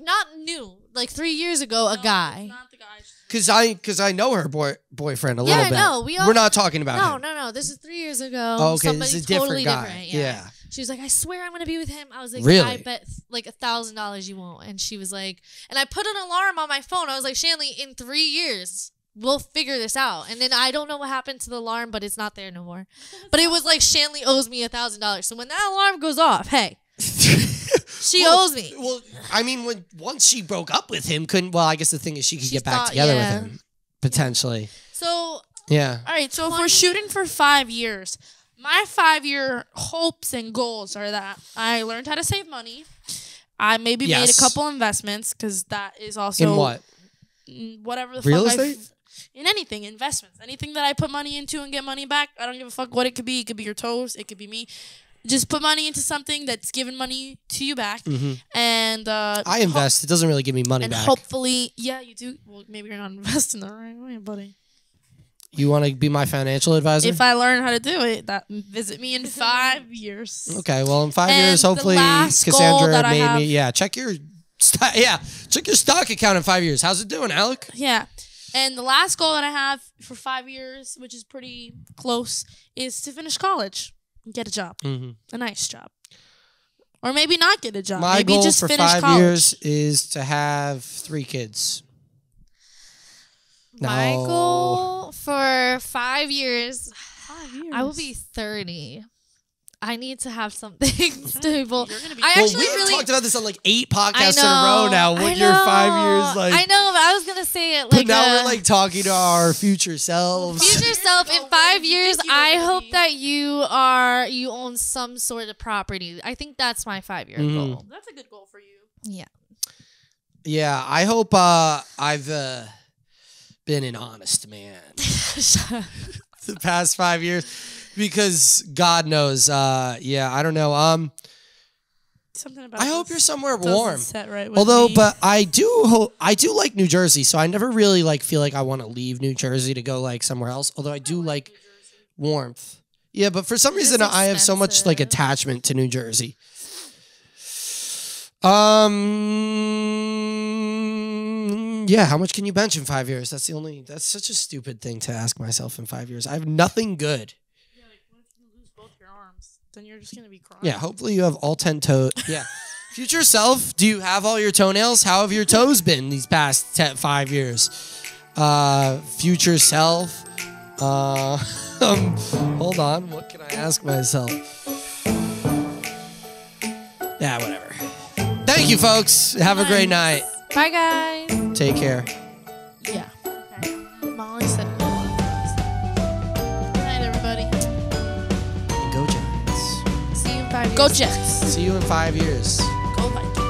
Not new, like 3 years ago, a guy. Not the guy. Because I know her boyfriend a little Yeah, bit. no, We're not talking about No, him. no. This is 3 years ago. Oh, okay, Somebody this is a different totally guy. different. Yeah. She was like, I swear I'm gonna be with him. I was like, Really? I bet like $1,000 you won't. And she was like, and I put an alarm on my phone. I was like, Shanley, in 3 years we'll figure this out. And then I don't know what happened to the alarm, but it's not there no more. But it was like Shanley owes me $1,000. So when that alarm goes off, hey, she owes me. Well, I mean, once she broke up with him, I guess the thing is she could She get back thought, together yeah. with him potentially. So Yeah. All right, so if we're shooting for 5 years, my 5-year hopes and goals are that I learned how to save money. I maybe made a Yes. couple investments because that is also In what? Whatever the Real fuck estate? in anything, investments, anything that I put money into and get money back. I don't give a fuck what it could be. It could be your toes. It could be me. Just put money into something that's giving money to you back, and I invest. It doesn't really give me money and back. hopefully, yeah, you do. Well, maybe you're not investing the right way, buddy. You want to be my financial advisor? If I learn how to do it, visit me in 5 years. Okay, well, in 5 And years, the hopefully, last goal Cassandra that I made have- me. Yeah, check your stock account in 5 years. How's it doing, Alec? Yeah. And the last goal that I have for 5 years, which is pretty close, is to finish college and get a job, a nice job. Or maybe not get a job. My maybe goal just for finish 5 college. years is to have 3 kids. my No. goal for 5 years, 5 years. I will be 30. I need to have something stable. You're gonna be- I Well, actually we've really talked about this on like 8 I podcasts in know, a row now. I What your 5 years know. like? I know, but I was gonna say it But like now we're like talking to our future selves. future self in Where 5 did you years. think you were I gonna hope be? that you own some sort of property. I think that's my 5-year goal. That's a good goal for you. Yeah. Yeah, I hope I've been an honest man the past 5 years because God knows. Yeah, I don't know. Something about I hope this you're somewhere doesn't warm. set right with Although, me. but I do like New Jersey, so I never really like feel like I want to leave New Jersey to go like somewhere else. Although I do like warmth. Yeah, but for some It is reason I have so much like expensive. attachment to New Jersey. Yeah, how much can you bench in 5 years? That's such a stupid thing to ask myself in 5 years. I have nothing good. Yeah, like, what if you lose both your arms? Then you're just gonna be crying. Yeah, hopefully you have all 10 toes. Yeah. Future self, do you have all your toenails? How have your toes been these past 5 years? Future self, hold on. What can I ask myself? Yeah, whatever. Thank you, folks. Have a great night. Bye, guys. Take care. Yeah. Okay. Molly said no. Good night, everybody. Go Giants. See you in 5 years. Go Jets. See you in 5 years. Go Vikings.